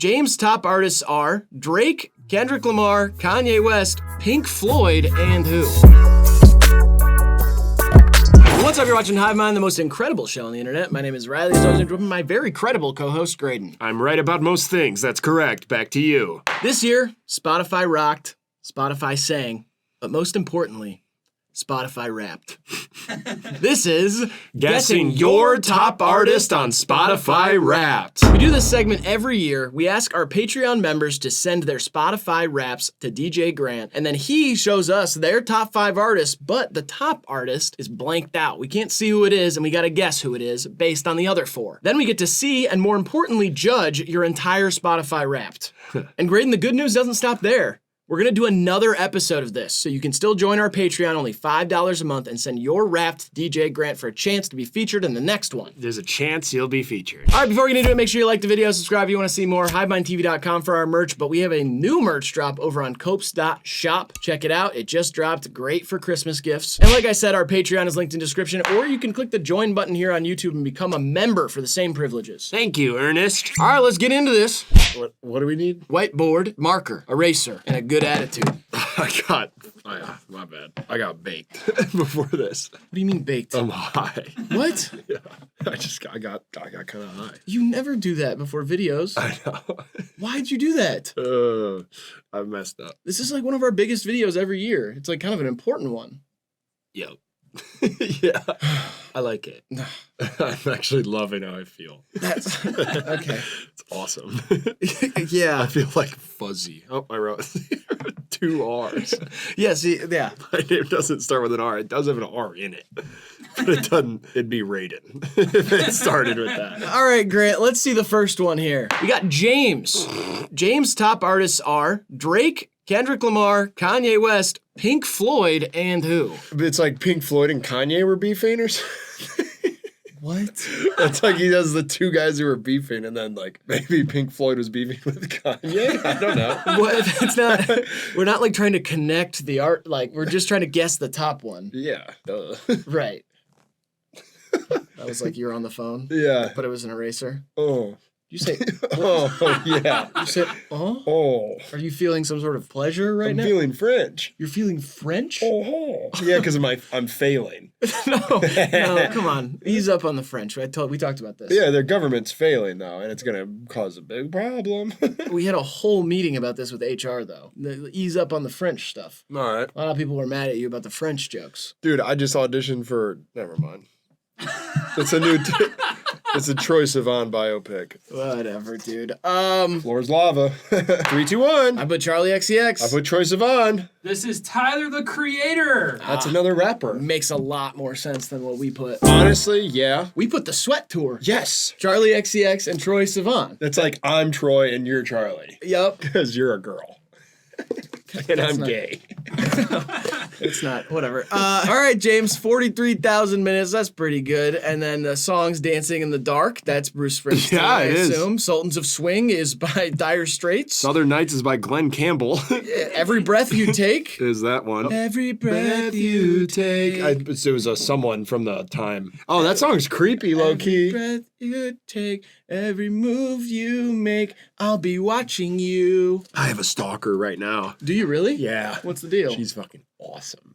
James' top artists are Drake, Kendrick Lamar, Kanye West, Pink Floyd, and who? What's up, you're watching HIVEMIND, the most incredible show on the internet. My name is Riley, so I'm with my very credible co-host, Graydon. I'm right about most things, that's correct. Back to you. This year, Spotify rocked, Spotify sang, but most importantly, Spotify rapped. This is Guessing your top artist on Spotify Wrapped. We do this segment every year. We ask our Patreon members to send their Spotify raps to DJ Grant, and then he shows us their top 5 artists, but the top artist is blanked out. We can't see who it is, and we gotta guess who it is based on the other 4. Then we get to see, and more importantly, judge your entire Spotify Wrapped. And Graydon, the good news doesn't stop there. We're gonna do another episode of this, so you can still join our Patreon, only $5 a month, and send your rap to DJ Grant for a chance to be featured in the next one. There's a chance you'll be featured. All right, before we get into it, make sure you like the video, subscribe if you wanna see more, HIVEMINDTV.com for our merch, but we have a new merch drop over on copes.shop. Check it out, it just dropped, great for Christmas gifts. And like I said, our Patreon is linked in the description, or you can click the join button here on YouTube and become a member for the same privileges. Thank you, Ernest. All right, let's get into this. What do we need? Whiteboard, marker, eraser, and a good attitude. My bad. I got baked before this. What do you mean baked? I'm high. What? Yeah, I got kind of high. You never do that before videos. I know. Why'd you do that? I messed up. This is like one of our biggest videos every year. It's like kind of an important one. Yep. Yeah, I like it. I'm actually loving how I feel. That's okay. It's awesome. Yeah. I feel like fuzzy. Oh, I wrote 2 R's. Yeah, see, yeah. My name doesn't start with an R. It does have an R in it. But it doesn't, it'd be Raiden if it started with that. All right, Grant, let's see the first one here. We got James. James' top artists are Drake, Kendrick Lamar, Kanye West, Pink Floyd, and who? It's like Pink Floyd and Kanye were beefing or something. What? It's like he does the 2 guys who were beefing, and then like maybe Pink Floyd was beefing with Kanye. I don't know. What? It's not. We're not like trying to connect the art. Like we're just trying to guess the top one. Yeah. Duh. Right. That was like you were on the phone. Yeah. But it was an eraser. Oh. You say. Oh yeah. You said. Oh. Oh. Are you feeling some sort of pleasure right now? I'm feeling French. You're feeling French? Oh. Yeah, because I'm failing. No, come on. Ease up on the French. We talked about this. Yeah, their government's failing now, and it's gonna cause a big problem. We had a whole meeting about this with HR, though. Ease up on the French stuff. All right. A lot of people were mad at you about the French jokes. Dude, I just auditioned for. Never mind. It's a new. It's a Troye Sivan biopic. Whatever, dude. Floor's lava. 3, 2, 1. I put Charlie XCX. I put Troye Sivan. This is Tyler, the Creator. That's another rapper. Makes a lot more sense than what we put. Honestly, yeah. We put the Sweat Tour. Yes. Charlie XCX and Troye Sivan. It's like I'm Troy and you're Charlie. Yep. Because you're a girl. And I'm gay. It's not. Whatever. All right, James. 43,000 minutes. That's pretty good. And then the songs "Dancing in the Dark." That's Bruce Springsteen. Yeah, I it is. assume. "Sultans of Swing" is by Dire Straits. Southern Nights is by Glenn Campbell. "Every Breath You Take." Is that one? Every breath you take. It was someone from the time. Oh, that song's creepy, low key. Every breath you take, every move you make, I'll be watching you. I have a stalker right now. Do you really? Yeah. What's the deal? She's fucking awesome.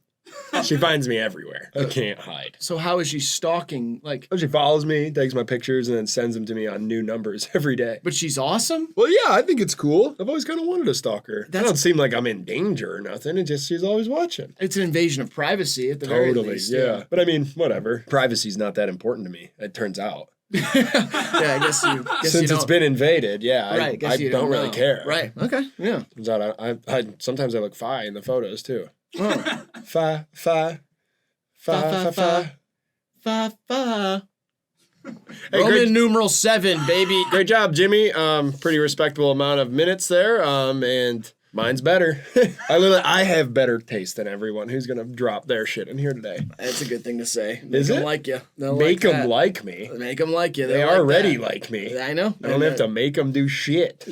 She finds me everywhere. I can't hide. So how is she stalking? Like, She follows me, takes my pictures, and then sends them to me on new numbers every day. but she's awesome? Well, yeah, I think it's cool. I've always kind of wanted a stalker. I That's- don't seem like I'm in danger or nothing. It's just she's always watching. It's an invasion of privacy at the very least. yeah. But I mean, whatever. Privacy's not that important to me, it turns out. Yeah, I guess you Since it's been invaded, yeah, Right, I you don't really know. care. Right, okay, yeah. Turns out I sometimes I look fi in the photos too. Oh. Fi. Hey, Roman numeral 7, baby. Great job, Jimmy. Pretty respectable amount of minutes there. And mine's better. I have better taste than everyone who's gonna drop their shit in here today. That's a good thing to say. Is Make it? them like you. They'll Make like them that. like me. Make them like you. They They'll already that. like me. I know. I don't have to make them do shit.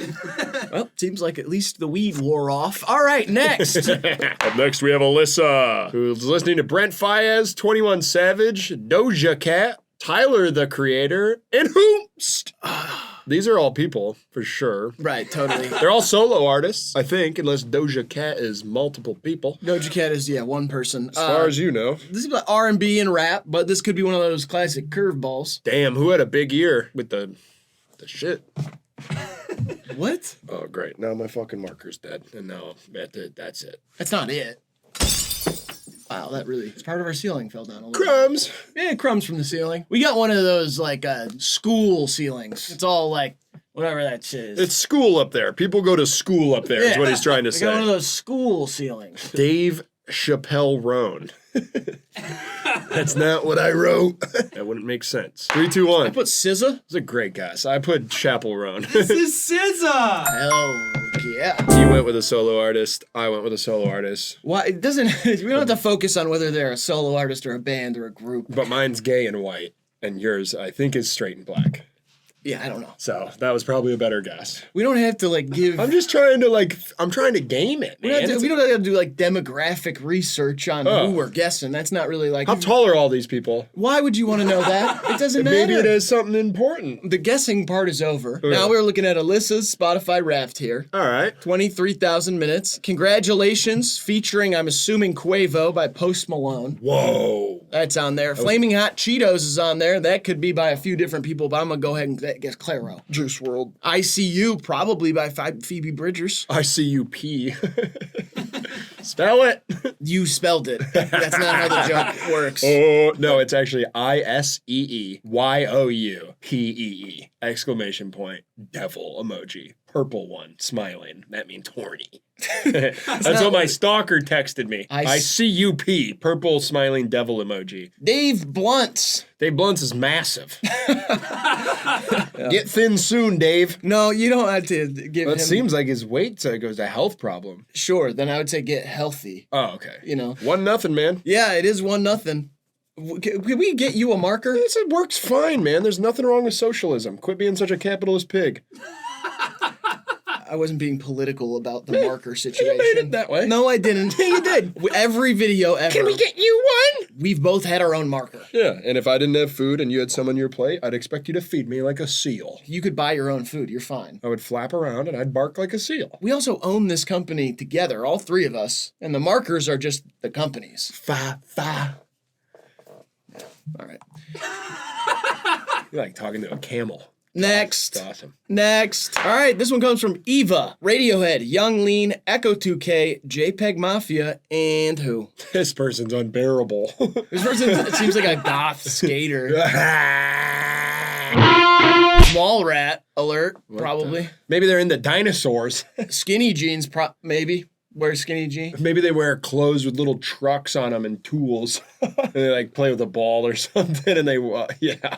Well, seems like at least the weed wore off. All right, next. Up next, we have Alyssa, who's listening to Brent Faiyaz, 21 Savage, Doja Cat, Tyler, the Creator, and Hoomst. These are all people, for sure. Right, totally. They're all solo artists, I think, unless Doja Cat is multiple people. Doja Cat is, one person. As far as you know. This is like R&B and rap, but this could be one of those classic curveballs. Damn, who had a big year with the shit? What? Oh, great. Now my fucking marker's dead. And now that's it. That's not it. Wow, that really... It's part of our ceiling fell down a little. Crumbs. Yeah, crumbs from the ceiling. We got one of those, school ceilings. It's all, whatever that shit is. It's school up there. People go to school up there, is what he's trying to We got one of say. those school ceilings. Dave Chappelle Roan. That's not what I wrote. That wouldn't make sense. 3, 2, 1. I put SZA. It's a great guess. I put Chapel Roan. This is SZA. Hell yeah. You went with a solo artist. I went with a solo artist. Why it doesn't we don't have to focus on whether they're a solo artist or a band or a group. But mine's gay and white. And yours, I think, is straight and black. Yeah, I don't know. So that was probably a better guess. We don't have to give I'm just trying to I'm trying to game it, we man. don't have to do demographic research on who we're guessing. That's not really How tall are all these people? why would you want to know that? It doesn't matter. Maybe it is something important. The guessing part is over. Yeah. Now we're looking at Alyssa's Spotify Wrapped here. All right. 23,000 minutes. Congratulations, featuring, I'm assuming, Quavo by Post Malone. Whoa. That's on there. Flaming Hot Cheetos is on there. That could be by a few different people, but I'm going to go ahead and guess Claro. Juice World. ICU, probably by Phoebe Bridgers. ICUP. Spell it. You spelled it. That's not how the joke works. Oh, no, it's actually ISEEYOUPEE. Exclamation point. Devil emoji. Purple one. Smiling. That means horny. That's what my stalker texted me. ICUP. Purple smiling devil emoji. Dave Blunts. Dave Blunts is massive. Get thin soon, Dave. No, you don't have to give him... It seems like his weight goes to health problem. Sure, then I would say get healthy. Oh, okay. 1-0, man. Yeah, it is 1-0. Can we get you a marker? It works fine, man. There's nothing wrong with socialism. Quit being such a capitalist pig. I wasn't being political about the marker situation. You made it that way. No, I didn't. You did. Every video ever. Can we get you one? We've both had our own marker. Yeah, and if I didn't have food and you had some on your plate, I'd expect you to feed me like a seal. You could buy your own food. You're fine. I would flap around and I'd bark like a seal. We also own this company together, all three of us, and the markers are just the company's. Fa. All right. You're like talking to a camel. Next. That's awesome. Next. All right, this one comes from Eva, Radiohead, Young Lean, Echo 2K, JPEG Mafia, and who? This person's unbearable. This person seems like a goth skater. Small rat alert, probably. Maybe they're into dinosaurs. Skinny jeans, maybe. Wear skinny jeans. Maybe they wear clothes with little trucks on them and tools. And they play with a ball or something and they,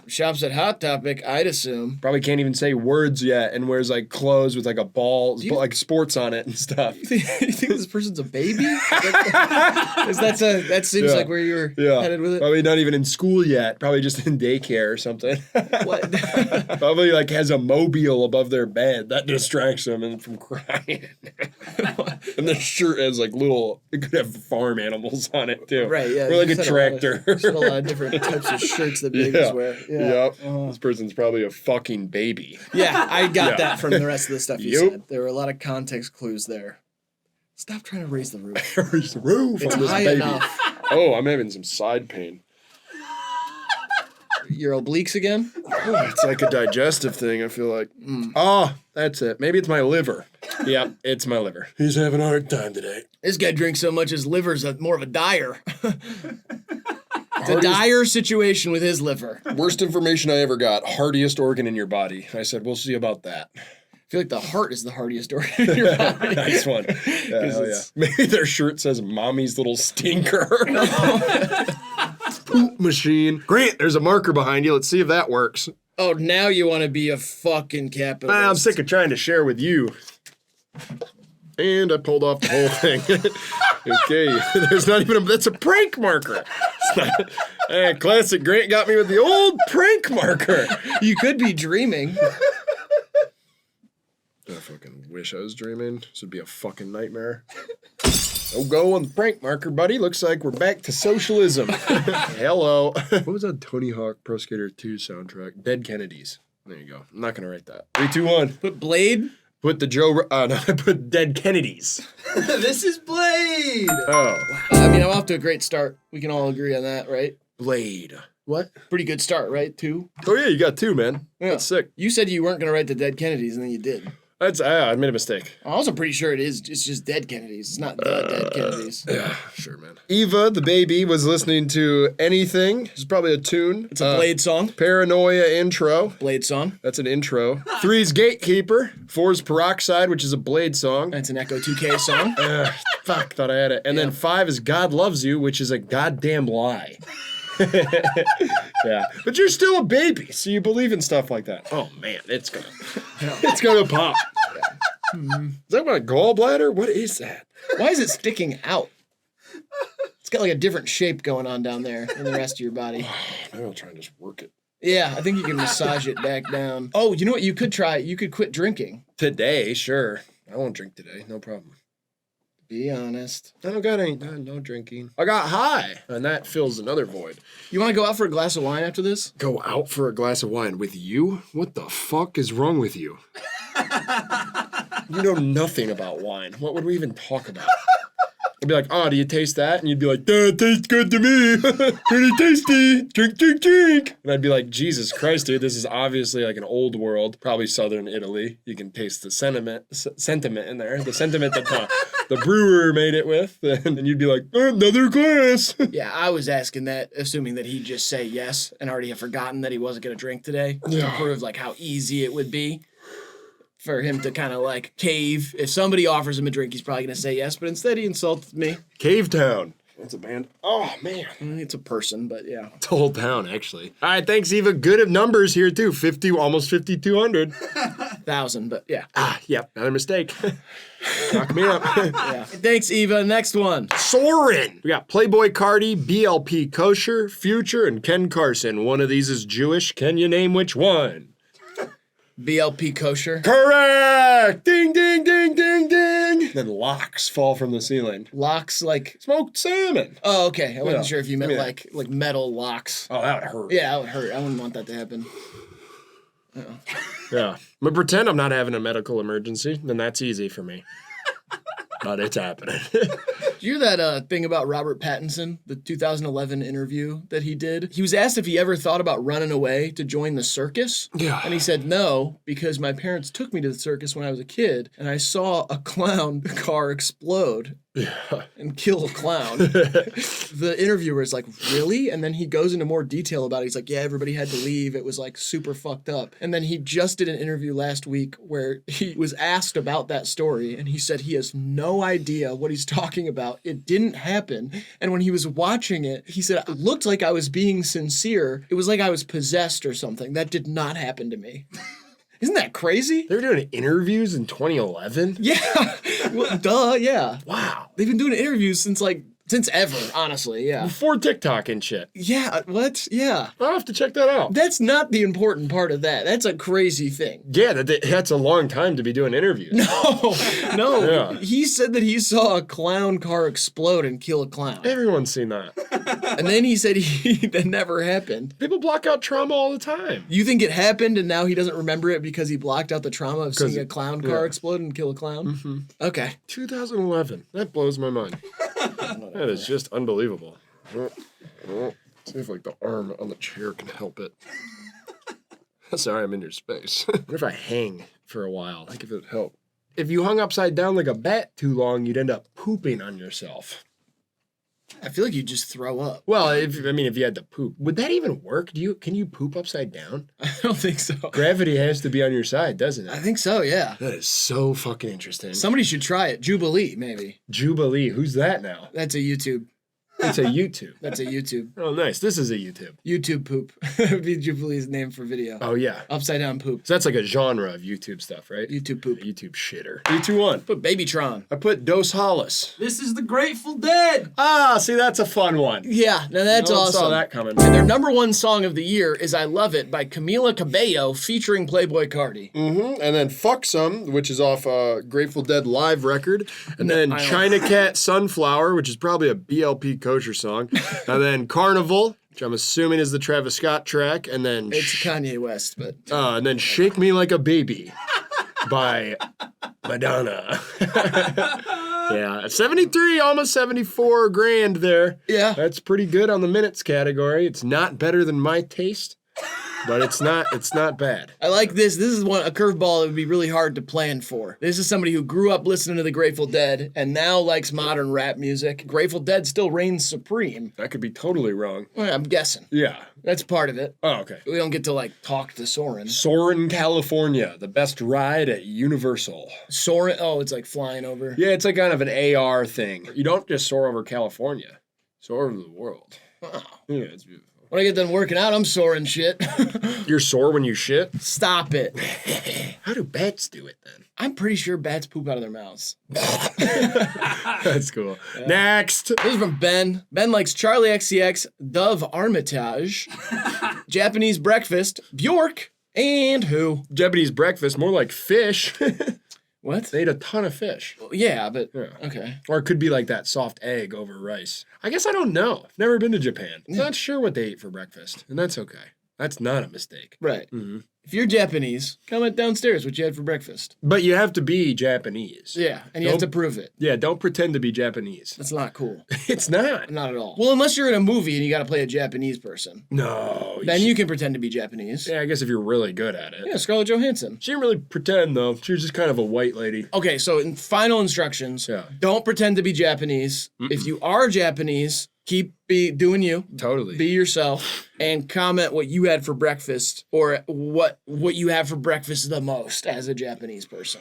Shops at Hot Topic, I'd assume. Probably can't even say words yet and wears clothes with a ball, sports on it and stuff. You think this person's a baby? That seems like where you're headed with it. Probably not even in school yet. Probably just in daycare or something. What? Probably has a mobile above their bed. That distracts them from crying. And their shirt has it could have farm animals on it too. Right, yeah. Or a tractor. There's a lot of different types of shirts that babies wear. Yeah. Yep. This person's probably a fucking baby. Yeah, I got that from the rest of the stuff you said. There were a lot of context clues there. Stop trying to raise the roof. Raise the roof It's on this high baby. enough. Oh, I'm having some side pain. Your obliques again? It's like a digestive thing, I feel like. Oh, that's it. Maybe it's my liver. Yep, it's my liver. He's having a hard time today. This guy drinks so much his liver's more of a dyer. It's a dire situation with his liver. Worst information I ever got. Hardiest organ in your body. I said, we'll see about that. I feel like the heart is the hardiest organ in your body. Nice one. Yeah. Maybe their shirt says mommy's little stinker. Poop machine. Grant, there's a marker behind you. Let's see if that works. Oh, now you want to be a fucking capitalist. I'm sick of trying to share with you. And I pulled off the whole thing. Okay, there's not even that's a prank marker. Classic Grant got me with the old prank marker. You could be dreaming. I fucking wish I was dreaming. This would be a fucking nightmare. Oh, go on the prank marker, buddy. Looks like we're back to socialism. Hello. What was that Tony Hawk Pro Skater 2 soundtrack? Dead Kennedys. There you go. I'm not gonna write that. 3, 2, 1. Put Blade. Put the Joe. No, I put Dead Kennedys. This is Blade. Oh, I mean, I'm off to a great start. We can all agree on that, right? Blade. What? Pretty good start, right? 2. Oh yeah, you got 2, man. Yeah. That's sick. You said you weren't going to write the Dead Kennedys, and then you did. I made a mistake. I'm also pretty sure it's just Dead Kennedys. It's not the Dead Kennedys. Yeah, sure, man. Eva, the baby, was listening to Anything. It's probably a tune. It's a Blade song. Paranoia intro. Blade song. That's an intro. 3's Gatekeeper. 4's Peroxide, which is a Blade song. That's an Echo 2K song. Fuck, thought I had it. And then 5 is God Loves You, which is a goddamn lie. Yeah, but you're still a baby, so you believe in stuff like that. Oh man, it's gonna pop. Is that my gallbladder? What is that? Why is it sticking out? It's got like a different shape going on down there than the rest of your body. Maybe I'll try and just work it. Yeah, I think you can massage it back down. Oh, you know what you could try? You could quit drinking. Today, sure. I won't drink today, no problem. Be honest. I don't got any, no drinking. I got high, and that fills another void. You want to go out for a glass of wine after this? Go out for a glass of wine with you? What the fuck is wrong with you? You know nothing about wine. What would we even talk about? I'd be like, oh, do you taste that? And you'd be like, that tastes good to me. Pretty tasty. Drink, drink, drink. And I'd be like, Jesus Christ, dude, this is obviously like an old world, probably southern Italy. You can taste the sentiment in there, the sentiment that the brewer made it with. And you'd be like, another glass. Yeah, I was asking that, assuming that he'd just say yes and already have forgotten that he wasn't going to drink today to prove like how easy it would be for him to kind of like cave. If somebody offers him a drink, he's probably going to say yes, but instead he insulted me. Cave Town. That's a band. Oh, man. It's a person, but yeah. It's a whole town, actually. All right, thanks, Eva. Good at numbers here, too. 50, almost 5,200. 1,000, but yeah. Yep, not a mistake. Knock me up. Yeah. Thanks, Eva. Next one. Soren. We got Playboy Cardi, BLP Kosher, Future, and Ken Carson. One of these is Jewish. Can you name which one? BLP Kosher. Correct! Ding, ding, ding, ding, ding! Then locks fall from the ceiling. Locks like... Smoked salmon. Oh, okay. I wasn't sure if you meant Yeah. like metal locks. Oh, that would hurt. Yeah, that would hurt. I wouldn't want that to happen. Yeah. I'm gonna pretend I'm not having a medical emergency, then that's easy for me. But it's happening. Did you hear that thing about Robert Pattinson, the 2011 interview that he did? He was asked if he ever thought about running away to join the circus. Yeah. And he said, no, because my parents took me to the circus when I was a kid, and I saw a clown car explode. Yeah. And kill a clown. The interviewer is like, really? And then he goes into more detail about it. He's like, yeah, everybody had to leave. It was like super fucked up. And then he just did an interview last week where he was asked about that story. And he said he has no idea what he's talking about. It didn't happen. And when he was watching it, he said, it looked like I was being sincere. It was like I was possessed or something. That did not happen to me. Isn't that crazy? They were doing interviews in 2011? Yeah. Well, duh, yeah. Wow. They've been doing interviews since ever, honestly, yeah. Before TikTok and shit. Yeah, what? Yeah. I'll have to check that out. That's not the important part of that. That's a crazy thing. Yeah, that's a long time to be doing interviews. No. Yeah. He said that he saw a clown car explode and kill a clown. Everyone's seen that. And then he said that never happened. People block out trauma all the time. You think it happened and now he doesn't remember it because he blocked out the trauma of seeing a clown car explode and kill a clown? Mm-hmm. Okay. 2011. That blows my mind. That is just unbelievable. See if like the arm on the chair can help it. Sorry, I'm in your space. What if I hang for a while? Like if it would help. If you hung upside down like a bat too long, you'd end up pooping on yourself. I feel like you just throw up. Well, if you had to poop, would that even work? Can you poop upside down? I don't think so. Gravity has to be on your side, doesn't I it? think so, yeah. That is so fucking interesting. Somebody should try it. Jubilee, maybe. Jubilee, who's that now? That's a YouTube. It's a YouTube. That's a YouTube. Oh, nice. This is a YouTube. YouTube poop. Would be Jubilee's name for video. Oh, yeah. Upside down poop. So that's like a genre of YouTube stuff, right? YouTube poop. YouTube shitter. 3, 2, 1. Put Babytron. I put Dos Hollis. This is the Grateful Dead. Ah, see, that's a fun one. Yeah, now that's No one awesome. saw that coming. And their number one song of the year is I Love It by Camila Cabello featuring Playboy Cardi. Mm-hmm. And then Fuck Some, which is off a Grateful Dead live record. And then China Cat Sunflower, which is probably a BLP Kosher song. And then Carnival. which I'm assuming is the Travis Scott track, and then It's Kanye West, but and then Shake Me Like a Baby by Madonna. Yeah, 73, almost 74 grand there. yeah. That's pretty good on the minutes category. It's not better than my taste, but it's not bad. I like this. This is a curveball that would be really hard to plan for. This is somebody who grew up listening to the Grateful Dead and now likes modern rap music. Grateful Dead still reigns supreme. That could be totally wrong. Well, I'm guessing. Yeah. That's part of it. Oh, okay. We don't get to like talk to Soren. Soren, California, the best ride at Universal. Soren, oh, it's like flying over. Yeah, it's like kind of an AR thing. You don't just soar over California, soar over the world. Oh. Yeah, it's beautiful. When I get done working out, I'm soaring shit. You're sore when you shit? Stop it. How do bats do it then? I'm pretty sure bats poop out of their mouths. That's cool. Yeah. Next. This is from Ben. Ben likes Charlie XCX, Dove Armitage, Japanese Breakfast, Bjork, and who? Japanese breakfast, more like fish. What? They ate a ton of fish. Yeah, but Yeah. okay. Or it could be like that soft egg over rice. I guess I don't know. I've never been to Japan. Not sure what they ate for breakfast, and that's okay. That's not a mistake. Right. Mm-hmm. If you're Japanese, comment downstairs what you had for breakfast. But you have to be Japanese. Yeah, and you have to prove it. Yeah, don't pretend to be Japanese. That's not cool. It's not. Not at all. Well, unless you're in a movie and you got to play a Japanese person. No. Then you can pretend to be Japanese. Yeah, I guess if you're really good at it. Yeah, Scarlett Johansson. She didn't really pretend, though. She was just kind of a white lady. Okay, so in final instructions, don't pretend to be Japanese. If you are Japanese, keep doing you. Totally. Be yourself and comment what you had for breakfast or what you have for breakfast the most as a Japanese person.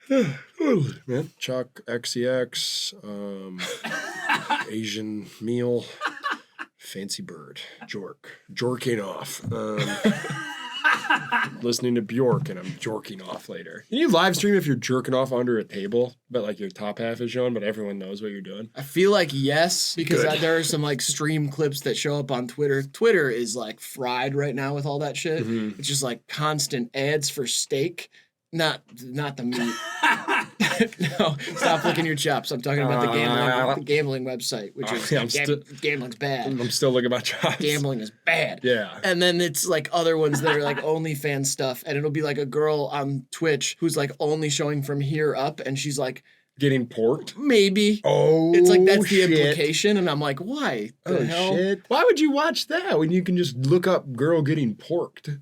Totally, man. Chuck, XCX, Asian meal, fancy bird, jorking off. Listening to Bjork and I'm jorking off later. Can you live stream if you're jerking off under a table, but like your top half is showing, but everyone knows what you're doing? I feel like yes, because Good. there are some like stream clips that show up on Twitter. Twitter is like fried right now with all that shit. Mhm. It's just like constant ads for steak, not the meat. No, stop licking your chops. I'm talking about the gambling website, which is gambling's bad. I'm still looking at my chops. Gambling is bad. Yeah. And then it's like other ones that are like OnlyFans stuff, and it'll be like a girl on Twitch who's like only showing from here up, and she's like Getting porked? maybe. Oh, It's like that's the shit. implication, and I'm like, why? The hell? Shit. Why would you watch that when you can just look up girl getting porked?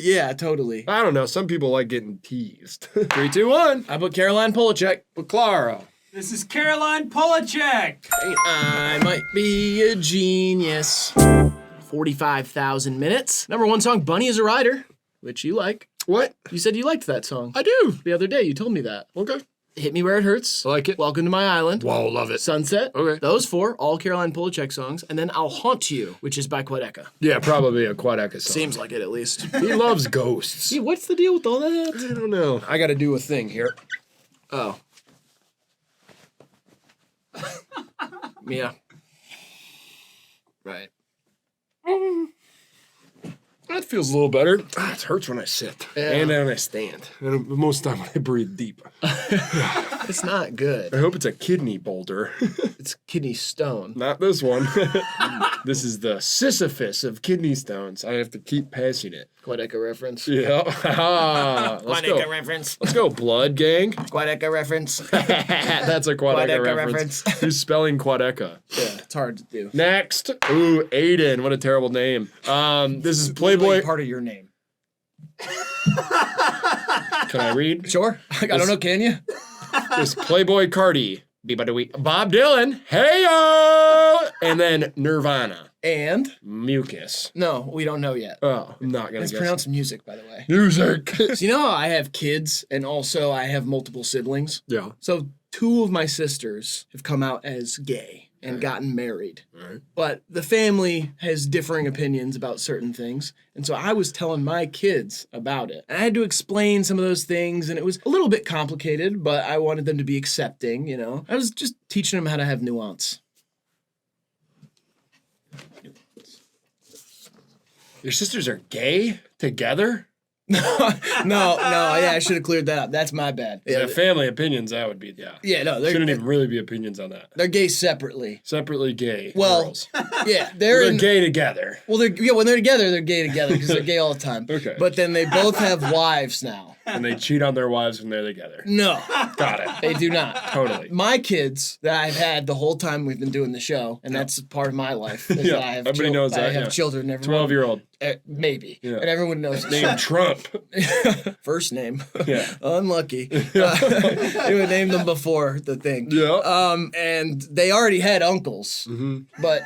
Yeah, totally. I don't know. Some people like getting teased. 3, 2, 1. I put Caroline Polachek. With Clara. This is Caroline Polachek. I might be a genius. 45,000 minutes. Number one song, Bunny is a Rider, which you like. What? You said you liked that song. I do. The other day, you told me that. Okay. Hit Me Where It Hurts. I like it. Welcome to My Island. Whoa, love it. Sunset. Okay. Those 4, all Caroline Polachek songs. And then I'll Haunt You, which is by Quadeca. Yeah, probably a Quadeca song. Seems like it at least. He loves ghosts. See, what's the deal with all that? I don't know. I got to do a thing here. Oh. Yeah. Right. That feels a little better. It hurts when I sit. Yeah. And when I stand. And most of the time when I breathe deep. It's not good. I hope it's a kidney boulder. It's kidney stone. Not this one. This is the Sisyphus of kidney stones. I have to keep passing it. Quadeca reference. Yeah. Let's go. reference. Let's go, Blood Gang. Quadeca reference. That's a Quadeca Quadeca reference. reference. Who's spelling Quadeca? Yeah, it's hard to do. Next. Ooh, Aidan. What a terrible name. This is Playboy. Literally part of your name. Can I read? Sure. I don't know, can you? This Playboy Cardi. Bob Dylan. Hey-o! And then Nirvana. And? Mucus. No, we don't know yet. Oh, I'm not going to It's guess. pronounced music, by the way. Music. So you know how I have kids and also I have multiple siblings? Yeah. So 2 of my sisters have come out as gay and gotten married. All right. But the family has differing opinions about certain things. And so I was telling my kids about it. And I had to explain some of those things, and it was a little bit complicated, but I wanted them to be accepting, you know? I was just teaching them how to have nuance. Your sisters are gay together? No, yeah, I should have cleared that up. That's my bad. Yeah, family opinions, that would be, Yeah, no, shouldn't even really be opinions on that. they're gay separately. Separately gay Well, girls. yeah, They're gay together. Well, when they're together because they're gay all the time. Okay. But then they both have wives now. And they cheat on their wives when they're together. No, Got it. they do not. Totally. My kids that I've had the whole time we've been doing the show, and that's part of my life. Is Yeah, that I have everybody knows that, I have yeah. children. Everyone, 12-year-old. Maybe. Yeah. And everyone knows Named Trump. first name. Yeah. Unlucky. They would name them before the thing. Yeah. And they already had uncles, Mm-hmm. but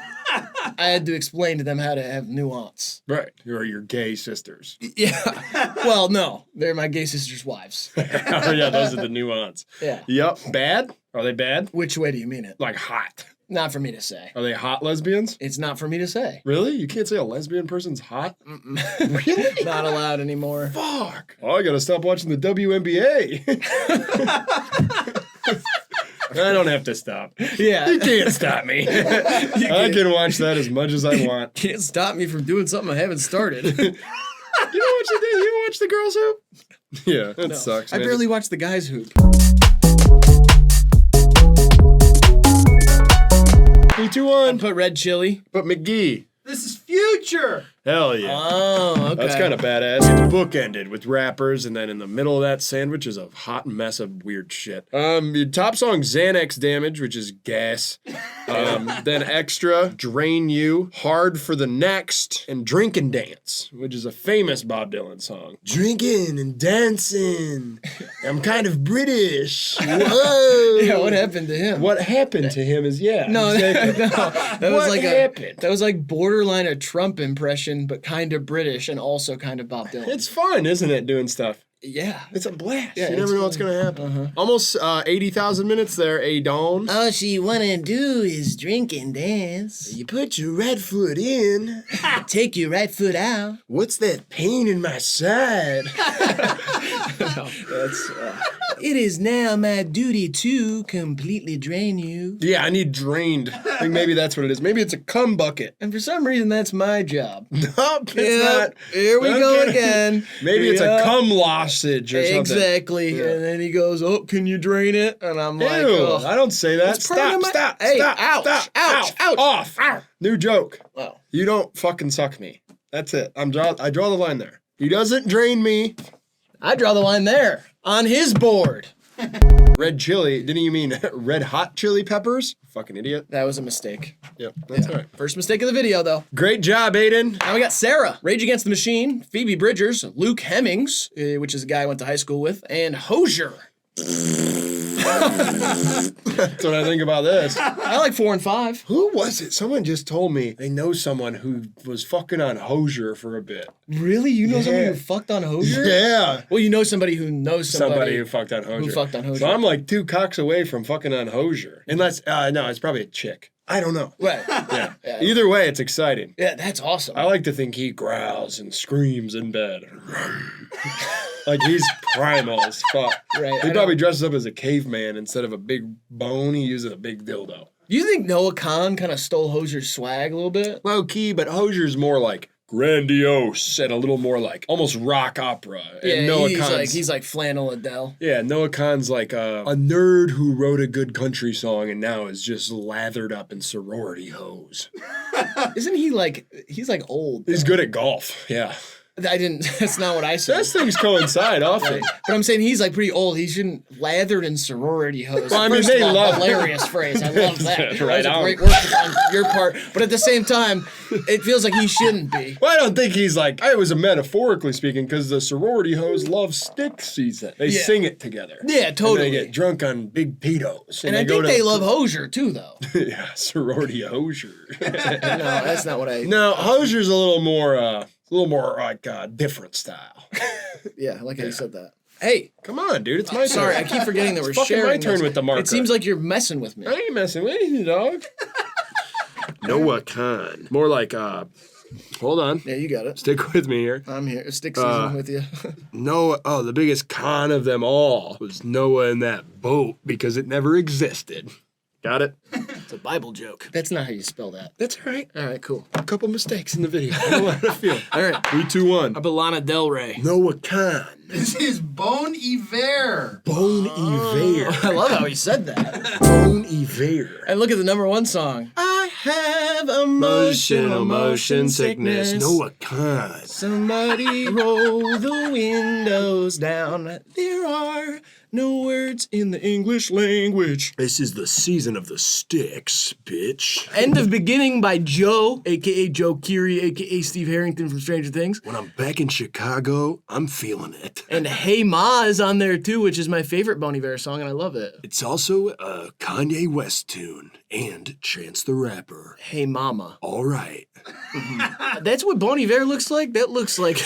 I had to explain to them how to have nuance. Right. Or your gay sisters. Yeah. Well, no, they're my gay sister's wives. Oh, yeah, those are the nuance. Yeah. Yep. Bad? Are they bad? Which way do you mean it? Like hot. Not for me to say. Are they hot lesbians? It's not for me to say. Really? You can't say a lesbian person's hot? Really? Not allowed anymore. Fuck. Oh, I gotta stop watching the WNBA. I don't have to stop. Yeah. You can't stop me. I can watch that as much as I want. Can't stop me from doing something I haven't started. You don't watch the girls hoop? Yeah, that sucks. I Man. barely watch the guys hoop. 3, 2, 1. Put red chili. But McGee. This is future. Hell yeah. Oh, okay. That's kind of badass. It's bookended with rappers, and then in the middle of that sandwich is a hot mess of weird shit. Your top song, Xanax Damage, which is gas. Then Extra, Drain You, Hard for the Next, and Drink and Dance, which is a famous Bob Dylan song. Drinking and dancing. I'm kind of British. Whoa. Yeah, what happened to him? What happened to him is, yeah. No, exactly. that was What like happened? that was like borderline a Trump impression, but kind of British and also kind of Bob Dylan. It's fun, isn't it, doing stuff? Yeah. It's a blast. Yeah, You never know what's going to happen. Almost 80,000 minutes there, Aidan. All she wanna do is drink and dance. You put your right foot in. Take your right foot out. What's that pain in my side? It is now my duty to completely drain you. Yeah, I need drained. I think maybe that's what it is. Maybe it's a cum bucket. And for some reason, that's my job. Nope, it's Yep, not. here we go Okay. again. Maybe it's a Yep. cum lozenge or something. Exactly. Yeah. And then he goes, "Oh, can you drain it?" And I'm Ew, like, "Oh, I don't say that. It's part of Stop, my- stop, Hey, stop, ouch, stop. ouch, ouch. Off. Ow. New joke. oh." You don't fucking suck me. That's it. I draw the line there. He doesn't drain me. I draw the line there on his board." Red chili. Didn't you mean red hot chili peppers? Fucking idiot. That was a mistake. Yep, that's all right. First mistake of the video, though. Great job, Aidan. Now we got Sarah, Rage Against the Machine, Phoebe Bridgers, Luke Hemmings, which is a guy I went to high school with, and Hosier. That's what I think about this. I like 4 and 5. Who was it? Someone just told me they know someone who was fucking on Hosier for a bit. Really? You know somebody Yeah. who fucked on Hosier? Yeah. Well, you know somebody who knows Somebody who fucked on Hosier. fucked on Hosier. So I'm like 2 cocks away from fucking on Hosier. Unless, no, it's probably a chick. I don't know. Right. Yeah. Yeah. Either way, it's exciting. Yeah, that's awesome. I like to think he growls and screams in bed. Like he's primal as fuck. Right, He I probably dresses up as a caveman instead of a big bone. He uses a big dildo. You think Noah Khan kind of stole Hosier's swag a little bit? Low key, but Hosier's more like grandiose and a little more like almost rock opera. And Noah he's like Flannel Adele. Yeah, Noah Khan's like a nerd who wrote a good country song and now is just lathered up in sorority hose. Isn't he like he's like old? He's good at golf. Yeah. I didn't. That's not what I said. Those things coincide often. But I'm saying he's like pretty old. He shouldn't lathered in sorority hose. Well, I mean, First they of all, love- hilarious phrase. I love that. Right that was on. a great work on your part. But at the same time, it feels like he shouldn't be. Well, I don't think he's like, it was a metaphorically speaking, because the sorority hose love stick season. They Yeah. sing it together. Yeah, And totally. they get drunk on big pedos. And I think they love Hosier too, though. Yeah, sorority Hosier. No, that's not what I. No, Hosier's a little more like different style. Yeah, I like how you said that. Hey, Come on, dude, it's my turn. sorry, I keep forgetting that we're It's fucking sharing. my turn this. with the marker. It seems like you're messing with me. I ain't messing with you, dog. Noah Khan. More like, hold on. Yeah, you got it. Stick with me here. I'm here. Stick season with you. Noah, the biggest con of them all was Noah in that boat because it never existed. Got it? It's a Bible joke. That's not how you spell that. That's all right. All right, cool. A couple mistakes in the video. I don't know how to feel. All right. 3, 2, 1. How about Lana Del Rey? Noah Khan. This is Bon Iver. Bon Iver. I love how he said that. Bon Iver. And look at the #1 song. I have motion sickness. Noah Khan. Somebody roll the windows down. There are no words in the English language. This is the season of the sticks, bitch. End of Beginning by Joe, a.k.a. Joe Keery, a.k.a. Steve Harrington from Stranger Things. When I'm back in Chicago, I'm feeling it. And Hey Ma is on there too, which is my favorite Bon Iver song, and I love it. It's also a Kanye West tune and Chance the Rapper. Hey Mama. All right. That's what Bon Iver looks like? That looks like...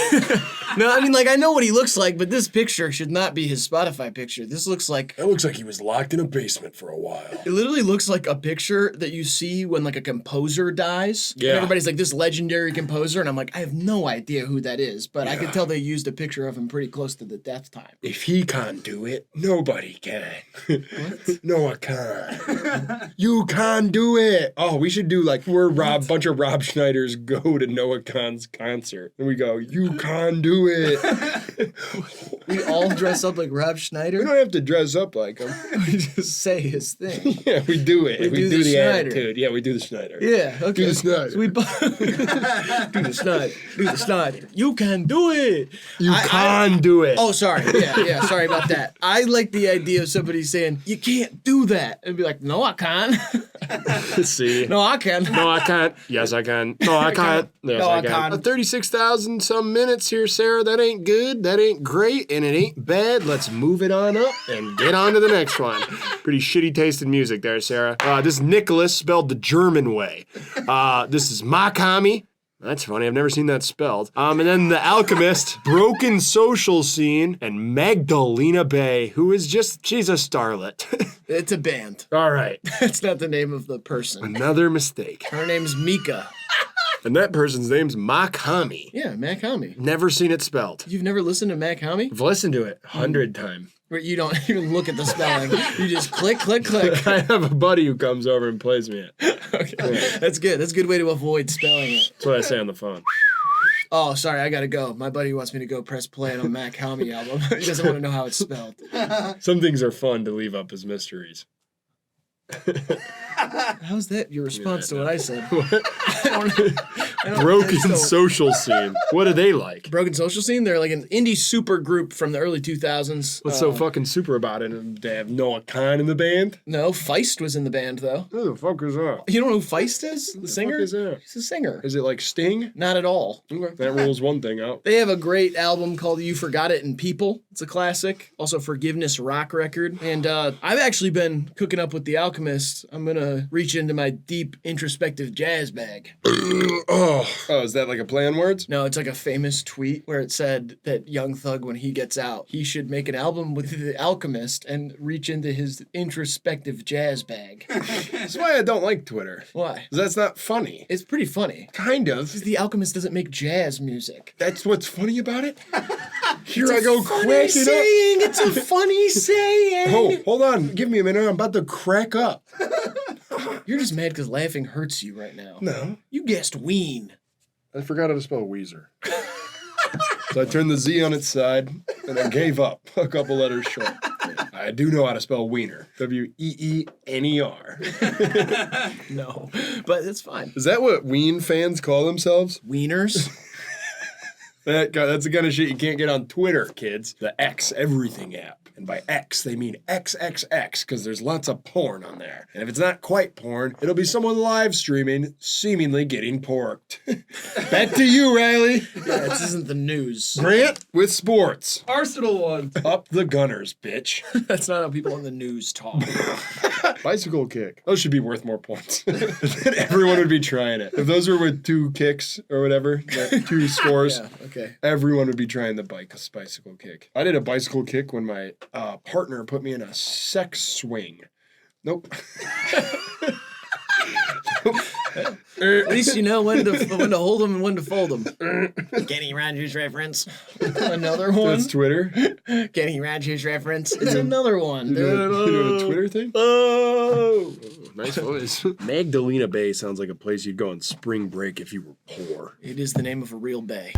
No, I mean, like, I know what he looks like, but this picture should not be his Spotify picture. This looks like... That looks like he was locked in a basement for a while. It literally looks like a picture that you see when, like, a composer dies. Yeah. And everybody's like, this legendary composer, and I'm like, I have no idea who that is, but I could tell they used a picture of him pretty close to the death time. If he can't do it, nobody can. What? Noah Khan. You can't do it. Oh, we should do like we're bunch of Rob Schneiders go to Noah Khan's concert. And we go, you can't do it. We all dress up like Rob We Schneider. don't have to dress up like him. We just say his thing. Yeah, we do it. We We do do the the Schneider. attitude. Yeah, we do the Schneider. Yeah, okay. Do the Schneider. So we do the Schneider. Do the Schneider. You can do it. You I- can't do it. Oh, sorry. Yeah, sorry about that. I like the idea of somebody saying, you can't do that. And be like, no, I can. See. No, I can. No, I can't. Yes, I can. No, I can't. Yes, No, I I can. can't. 36,000 some minutes here, Sarah. That ain't good. That ain't great. And it ain't bad. Let's move it on up and get on to the next one. Pretty shitty tasted music there, Sarah. This is Nicolas, spelled the German way. This is Makami. That's funny. I've never seen that spelled. And then The Alchemist, Broken Social Scene, and Magdalena Bay, who is she's a starlet. It's a band. All right. That's not the name of the person. Another mistake. Her name's Mika. And that person's name's Makami. Yeah, Makami. Never seen it spelled. You've never listened to Makami? I've listened to it 100 times. Where you don't even look at the spelling. You just click, click, click. I have a buddy who comes over and plays me it. Okay. That's good. That's a good way to avoid spelling it. That's what I say on the phone. Oh, sorry, I gotta go. My buddy wants me to go press play on a Makami album. He doesn't want to know how it's spelled. Some things are fun to leave up as mysteries. How's that your response to what I said? Broken So- Social Scene. What are they like? Broken Social Scene? They're like an indie super group from the early 2000s. What's so fucking super about it? They have Noah Khan in the band? No, Feist was in the band, though. Who the fuck is that? You don't know who Feist is? The singer? Fuck is that? He's a singer. Is it like Sting? Not at all. That rules one thing out. They have a great album called You Forgot It in People. It's a classic. Also Forgiveness rock record. And I've actually been cooking up with The Alchemist. I'm going to reach into my deep introspective jazz bag. Oh, is that like a play on words? No, it's like a famous tweet where it said that Young Thug, when he gets out, he should make an album with The Alchemist and reach into his introspective jazz bag. That's why I don't like Twitter. Why? 'Cause that's not funny. It's pretty funny. Kind of. Because The Alchemist doesn't make jazz music. That's what's funny about it? Here It's I a go funny cracking saying. It's a funny saying. up. Oh, hold on. Give me a minute. I'm about to crack up. You're just mad because laughing hurts you right now. No. You guessed ween. I forgot how to spell Weezer. So I turned the Z on its side, and I gave up a couple letters short. I do know how to spell wiener. W-E-E-N-E-R. No, but it's fine. Is that what Ween fans call themselves? Wieners. That's the kind of shit you can't get on Twitter, kids. The X Everything app. And by X, they mean XXX, because there's lots of porn on there. And if it's not quite porn, it'll be someone live streaming, seemingly getting porked. Back to you, Riley. Yeah, this isn't the news. Grant with sports. Arsenal won. Up the Gunners, bitch. That's not how people on the news talk. Bicycle kick. Those should be worth more points. Then everyone would be trying it. If those were with 2 kicks or whatever, 2 scores, Yeah, okay. everyone would be trying the bicycle kick. I did a bicycle kick when my partner put me in a sex swing. Nope. At least you know when to hold them and when to fold them. Kenny Rogers reference. Another one. That's Twitter. Kenny Rogers reference. It's another one. You doing a Twitter thing? Oh. Nice voice. Magdalena Bay sounds like a place you'd go on spring break if you were poor. It is the name of a real bay.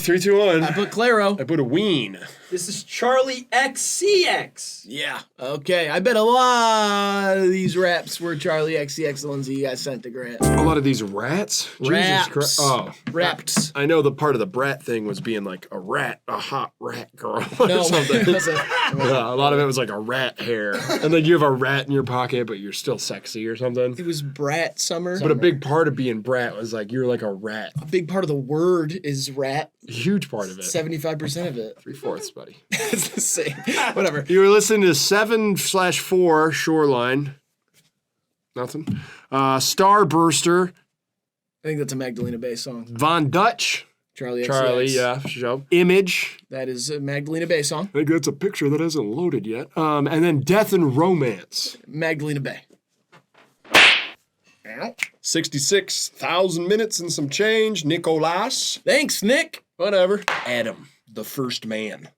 3, 2, 1. I put Claro. I put a ween. This is Charlie XCX. Yeah. Okay. I bet a lot of these raps were Charlie XCX, the ones that you guys sent to Grant. A lot of these rats? Raps. Jesus Christ. Oh. Raps. I know the part of the brat thing was being like a rat, a hot rat girl or No, something. it wasn't. Yeah, a lot of it was like a rat hair. And then you have a rat in your pocket, but you're still sexy or something. It was Brat Summer. But a big part of being brat was like, you're like a rat. A big part of the word is rat. A huge part of it. 75% of it. 3/4, buddy. It's the same. Whatever. You were listening to 7/4 Shoreline. Nothing. Starburster. I think that's a Magdalena Bay song. Von Dutch. Charlie XCX. Charlie, yeah, for sure. Image. That is a Magdalena Bay song. I think that's a picture that hasn't loaded yet. And then Death and Romance. Magdalena Bay. 66,000 minutes and some change. Nicolas. Thanks, Nick. Whatever. Adam, the first man.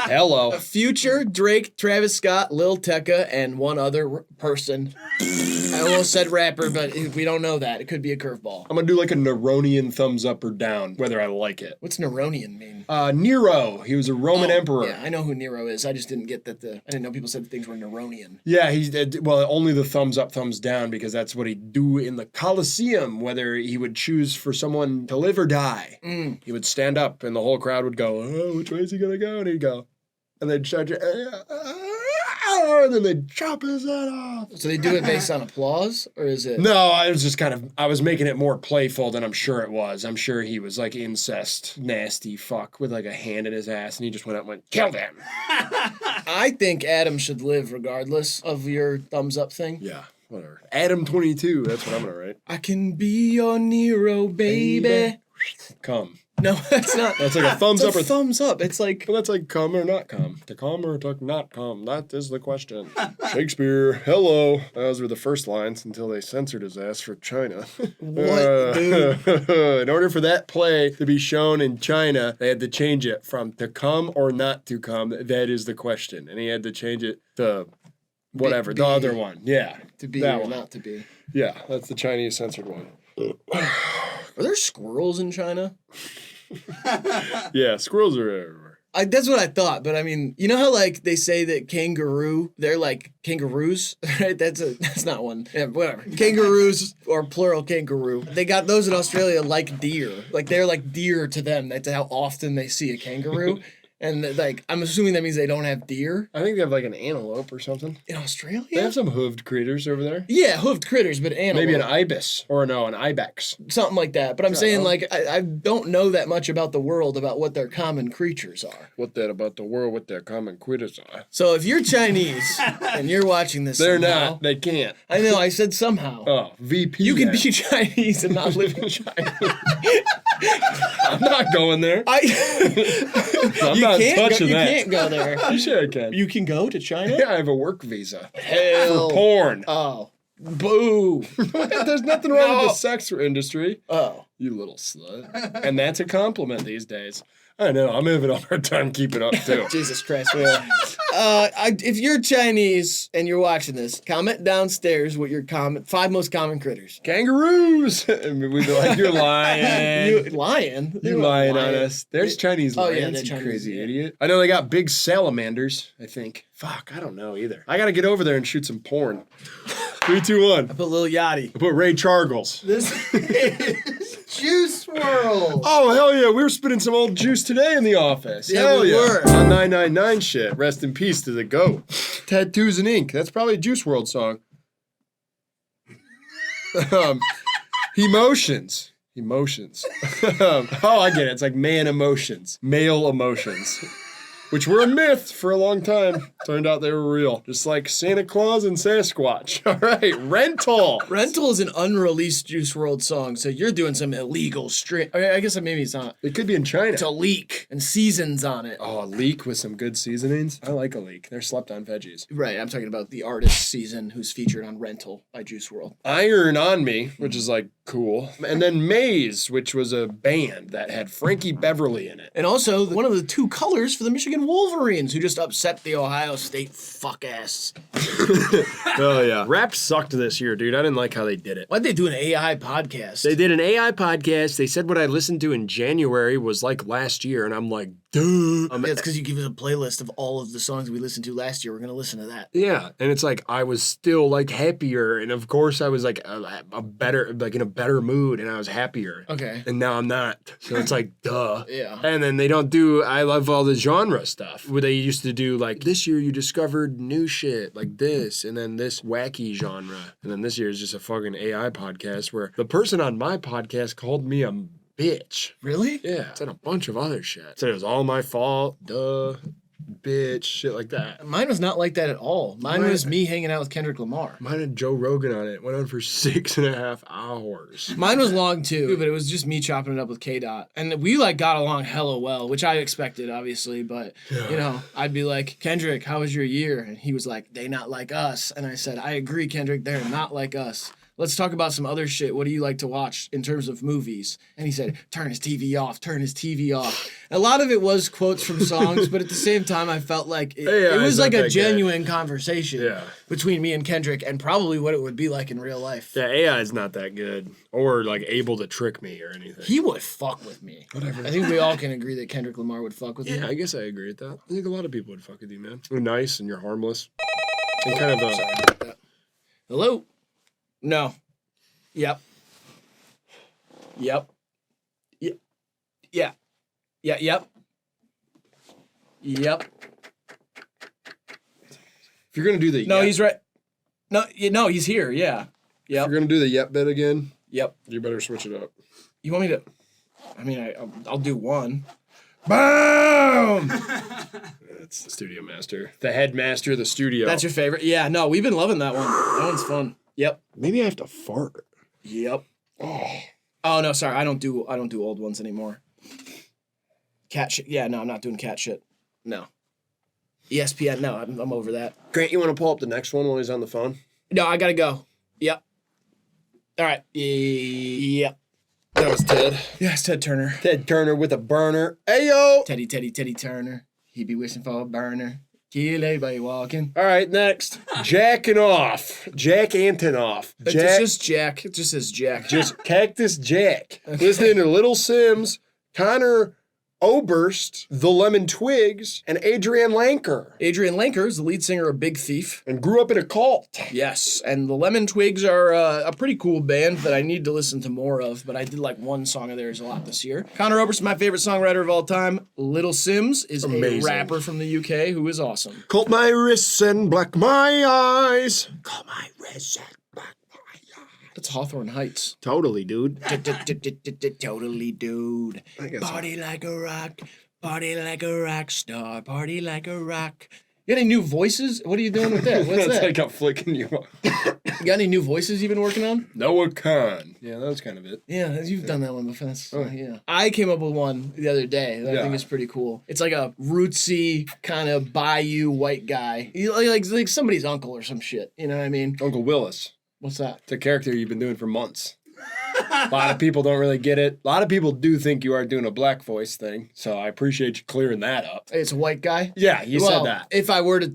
Hello. Future, Drake, Travis Scott, Lil Tecca, and one other person. I almost said rapper, but we don't know that. It could be a curveball. I'm gonna do like a Neronian thumbs up or down, whether I like it. What's Neronian mean? Nero. He was a Roman emperor. Yeah, I know who Nero is. I just didn't get that I didn't know people said things were Neronian. Yeah, he did. Well, only the thumbs up, thumbs down, because that's what he'd do in the Colosseum, whether he would choose for someone to live or die. He would stand up, and the whole crowd would go, "Oh, which way is he gonna go?" And he'd go, and they'd shout, and then they'd chop his head off. So they do it based on applause, or is it? No, I was just I was making it more playful than I'm sure it was. I'm sure he was like incest, nasty fuck with like a hand in his ass, and he just went out and went, kill them. I think Adam should live regardless of your thumbs up thing. Yeah, whatever. Adam 22, that's what I'm gonna write. I can be your Nero, baby. Come. No, that's not. That's like a thumbs up or thumbs up. It's like. Well, that's like come or not come. To come or to not come. That is the question. Shakespeare, hello. Those were the first lines until they censored his ass for China. What, dude? In order for that play to be shown in China, they had to change it from to come or not to come. That is the question. And he had to change it to whatever, the other one. Yeah. To be that or one. not to be. Yeah, that's the Chinese censored one. Are there squirrels in China? Yeah, squirrels are everywhere. That's what I thought, but I mean, you know how like they say that kangaroo, they're like kangaroos, right? That's not one. Yeah, whatever. Kangaroos or plural kangaroo. They got those in Australia like deer. Like they're like deer to them. That's how often they see a kangaroo. And like, I'm assuming that means they don't have deer I think they have like an antelope or something. in Australia. They have some hooved critters over there. Yeah, hoofed critters, but animals. Maybe an ibis or no, an ibex. Something like that. But I'm saying know. like I don't know that much about the world about what their common creatures are. What that about the world? What their common critters are? So if you're Chinese and you're watching this, They're somehow, not. They can't. I know. I said somehow. Oh, VP. You can then. be Chinese and not live in China. I'm not going there. I'm I'm not touching you that. can't go there. You sure I can. You can go to China? Yeah, I have a work visa Hell. for porn. Oh. Boo. There's nothing wrong with No. the sex industry. Oh. You little slut. And that's a compliment these days. I know. I'm having a hard time keeping up too. Jesus Christ. Yeah. If you're Chinese and you're watching this, comment downstairs what your 5 most common critters. Kangaroos. I mean, we'd be like, you're lying. You lying? You're lying on us. There's Chinese Oh, yeah, lions, they're you Chinese, crazy yeah. idiot. I know they got big salamanders, I think. Fuck, I don't know either. I gotta get over there and shoot some porn. 3, 2, 1. I put Lil Yachty. I put Ray Chargles. This is Juice World. Oh, hell yeah. We were spitting some old juice today in the office. Yeah, hell we yeah. were. On 999 shit. Rest in peace to the GOAT. Tattoos and Ink. That's probably a Juice WRLD song. Emotions. Emotions. Oh, I get it. It's like man emotions. Male emotions. Which were a myth for a long time. Turned out they were real. Just like Santa Claus and Sasquatch. All right, Rental. Rental is an unreleased Juice WRLD song, so you're doing some illegal I guess maybe it's not. It could be in China. It's a leek and seasons on it. Oh, a leek with some good seasonings. I like a leek. They're slept on veggies. Right, I'm talking about the artist Season, who's featured on Rental by Juice WRLD. Iron on Me, which is like cool. And then Maze, which was a band that had Frankie Beverly in it. And also one of the 2 colors for the Michigan fucking Wolverines who just upset the Ohio State fuck ass. Oh, yeah. Rap sucked this year, dude. I didn't like how they did it. Why'd they do an AI podcast? They did an AI podcast. They said what I listened to in January was like last year, and I'm like, duh. Yeah, it's because you give us a playlist of all of the songs we listened to last year. We're gonna listen to that. Yeah, and it's like I was still like happier, and of course I was like a better, like in a better mood, and I was happier. Okay. And now I'm not. So it's like, duh. Yeah. And then they don't do, I love all the genre stuff, where they used to do like, this year you discovered new shit, like this, and then this wacky genre. And then this year is just a fucking AI podcast where the person on my podcast called me a bitch. Really? Yeah. Said a bunch of other shit. Said it was all my fault, duh, bitch, shit like that. Mine was not like that at all. Mine was me hanging out with Kendrick Lamar. Mine had Joe Rogan on it. Went on for 6.5 hours. Mine was long too, but it was just me chopping it up with K-Dot. And we like got along hella well, which I expected, obviously. But, you know, I'd be like, Kendrick, how was your year? And he was like, they not like us. And I said, I agree, Kendrick, they're not like us. Let's talk about some other shit. What do you like to watch in terms of movies? And he said, turn his TV off, turn his TV off. A lot of it was quotes from songs, but at the same time, I felt like it was like a genuine conversation between me and Kendrick and probably what it would be like in real life. Yeah, AI is not that good or like able to trick me or anything. He would fuck with me. Whatever. I think we all can agree that Kendrick Lamar would fuck with me. Yeah, I guess I agree with that. I think a lot of people would fuck with you, man. You're nice and you're harmless. And kind of Sorry about that. Hello? No. Yep. Yep. Yep. Yeah. Yeah. Yep. Yep. If you're gonna do the No, he's right. No, he's here. Yeah. If Yep. you're gonna do the yep bit again, Yep. you better switch it up. You want me to? I mean, I'll do one. Boom. That's the studio master, the headmaster of the studio. That's your favorite. Yeah. No, we've been loving that one. That one's fun. Yep. Maybe I have to fart. Yep. Oh no, sorry. I don't do old ones anymore. Cat shit. Yeah, no, I'm not doing cat shit. No. ESPN. No, I'm over that. Grant, you want to pull up the next one while he's on the phone? No, I gotta go. Yep. All right. Yep. That was Ted. Yeah, it's Ted Turner. Ted Turner with a burner. Ayo! Teddy Turner. He be wishing for a burner. Kill everybody walking. All right, next. Jacking off. Jack Antonoff. It's just Jack. It just says Jack. Just Cactus Jack. Listening to Little Sims, Connor Oberst, The Lemon Twigs, and Adrianne Lanker. Adrianne Lanker is the lead singer of Big Thief. And grew up in a cult. Yes, and the Lemon Twigs are a pretty cool band that I need to listen to more of, but I did like one song of theirs a lot this year. Connor Oberst, my favorite songwriter of all time. Little Sims is amazing. A rapper from the UK who is awesome. Colt my wrists and black my eyes. Colt my wrists and black my eyes. That's Hawthorne Heights. Totally, dude. Totally, dude. Party like a rock. Party like a rock star. Party like a rock. You got any new voices? What are you doing with that? What's That's that? like I'm flicking you off. You got any new voices you've been working on? Noah Khan. Yeah, that was kind of it. Yeah, you've done that one before. Yeah. I came up with one the other day that I think is pretty cool. It's like a rootsy kind of bayou white guy. Like somebody's uncle or some shit. You know what I mean? Uncle Willis. What's that? It's a character you've been doing for months. A lot of people don't really get it. A lot of people do think you are doing a black voice thing, so I appreciate you clearing that up. It's a white guy? Yeah, you said that. If I were to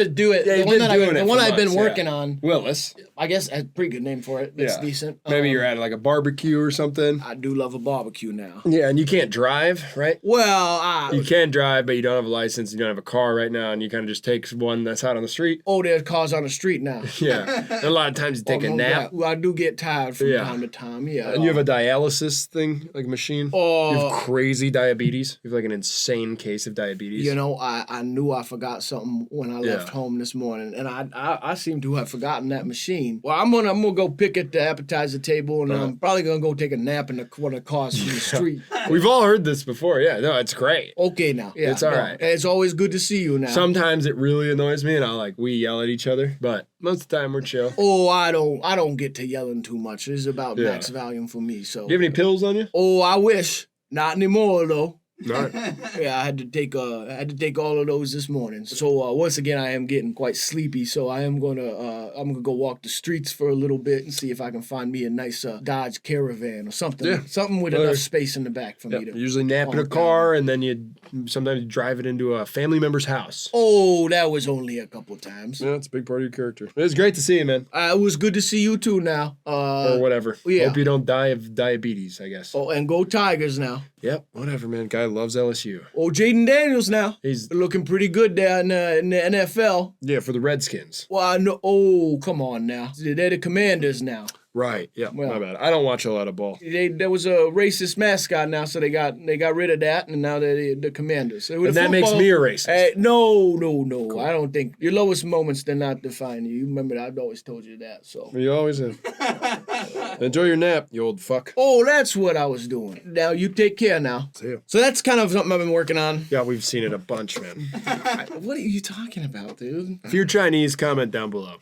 do it, Yeah, the one I've been working on, Willis. I guess a pretty good name for it. It's decent. Maybe you're at like a barbecue or something. I do love a barbecue now. Yeah, and you can't drive, right? Well, You can drive, but you don't have a license. You don't have a car right now, and you kind of just take one that's out on the street. Oh, there's cars on the street now. Yeah, and a lot of times you take a nap. Well, I do get tired from time to time. Yeah, and you have a dialysis thing, like a machine. Oh, you have crazy diabetes. You have like an insane case of diabetes. You know, I knew I forgot something when I left home this morning, and I seem to have forgotten that machine. Well, I'm gonna go pick at the appetizer table, and I'm probably gonna go take a nap in one of the cars from the street. We've all heard this before. Yeah, no, it's great. Okay, now. Yeah, it's all right. It's always good to see you now. Sometimes it really annoys me, and we yell at each other, but most of the time we're chill. Oh, I don't get to yelling too much. It's about max volume for me. So, Do you have any pills on you? Oh, I wish. Not anymore though. All right. Yeah, I had to take all of those this morning. So once again, I am getting quite sleepy. So I'm gonna go walk the streets for a little bit and see if I can find me a nice Dodge Caravan or something. Yeah. Something with enough space in the back for me to. Usually nap in a calm car, and then sometimes you drive it into a family member's house. Oh, that was only a couple times. Yeah, it's a big part of your character. It was great to see you, man. It was good to see you too. Now. Or whatever. Yeah. Hope you don't die of diabetes, I guess. Oh, and go Tigers now. Yep, whatever, man. Guy loves LSU. Oh, Jaden Daniels now. He's looking pretty good there in the NFL. yeah for the Redskins. Well, I know. Oh, come on now. They're the Commanders now. Right. Yeah. Well- my bad. I don't watch a lot of ball. There was a racist mascot now, so they got rid of that, and now they're the Commanders. And that makes me a racist. No. Cool. I don't think your lowest moments do not define you. You remember that I've always told you that. So. You always have. Enjoy your nap, you old fuck. Oh, that's what I was doing. Now you take care now. See ya. So that's kind of something I've been working on. Yeah, we've seen it a bunch, man. What are you talking about, dude? If you're Chinese, comment down below.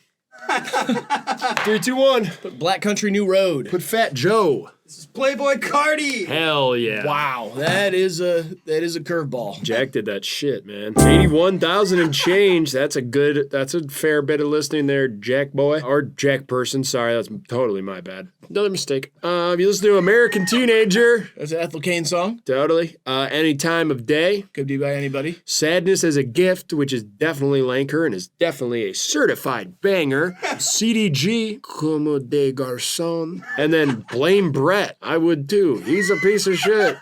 3, 2, 1. Black Country New Road. Put Fat Joe. This is Playboy Cardi. Hell yeah. Wow, that is a curveball. Jack did that shit, man. 81,000 and change. That's a fair bit of listening there, Jack boy. Or Jack person. Sorry, that's totally my bad. Another mistake. If you listen to American Teenager. That's an Ethel Cain song. Totally. Any time of day. Could be by anybody. Sadness as a Gift, which is definitely Lanker and is definitely a certified banger. CDG, Como de Garçon. And then Blame Brett. I would too. He's a piece of shit.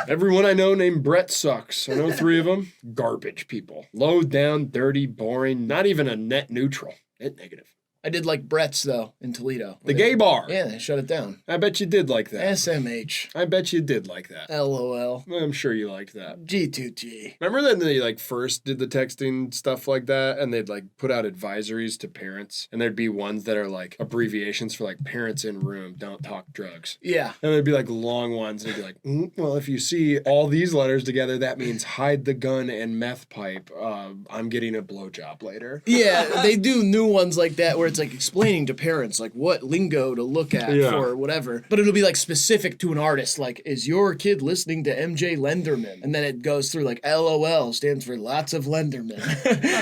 Everyone I know named Brett sucks. I know 3 of them. Garbage people. Low down, dirty, boring, not even a net neutral. Net negative. I did like Brett's, though, in Toledo. The gay bar. Yeah, they shut it down. I bet you did like that. SMH. I bet you did like that. LOL. I'm sure you liked that. G2G. Remember when they first did the texting stuff like that, and they'd put out advisories to parents, and there'd be ones that are abbreviations for parents in room, don't talk drugs. Yeah. And there'd be long ones, and it'd be well, if you see all these letters together, that means hide the gun and meth pipe. I'm getting a blowjob later. Yeah, they do new ones like that where it's explaining to parents what lingo to look at for whatever. But it'll be specific to an artist. Is your kid listening to MJ Lenderman? And then it goes through LOL stands for lots of Lenderman.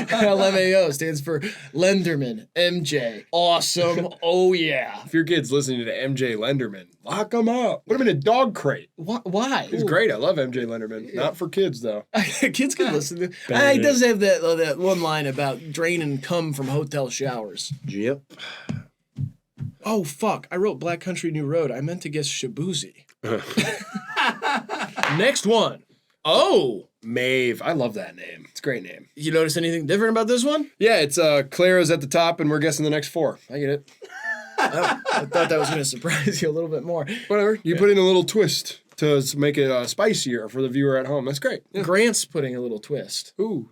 LMAO stands for Lenderman. MJ. Awesome. Oh yeah. If your kid's listening to MJ Lenderman, lock him up. Put him in a dog crate. Why? He's great. I love MJ Lenderman. Not for kids though. Kids can listen to. He does have that one line about draining cum from hotel showers. Yep. Oh fuck! I wrote Black Country New Road. I meant to guess Shabuzi. Next one. Oh, Maeve. I love that name. It's a great name. You notice anything different about this one? Yeah, it's Clara's at the top, and we're guessing the next 4. I get it. Oh, I thought that was going to surprise you a little bit more. Whatever. You put in a little twist to make it spicier for the viewer at home. That's great. Yeah. Grant's putting a little twist. Ooh.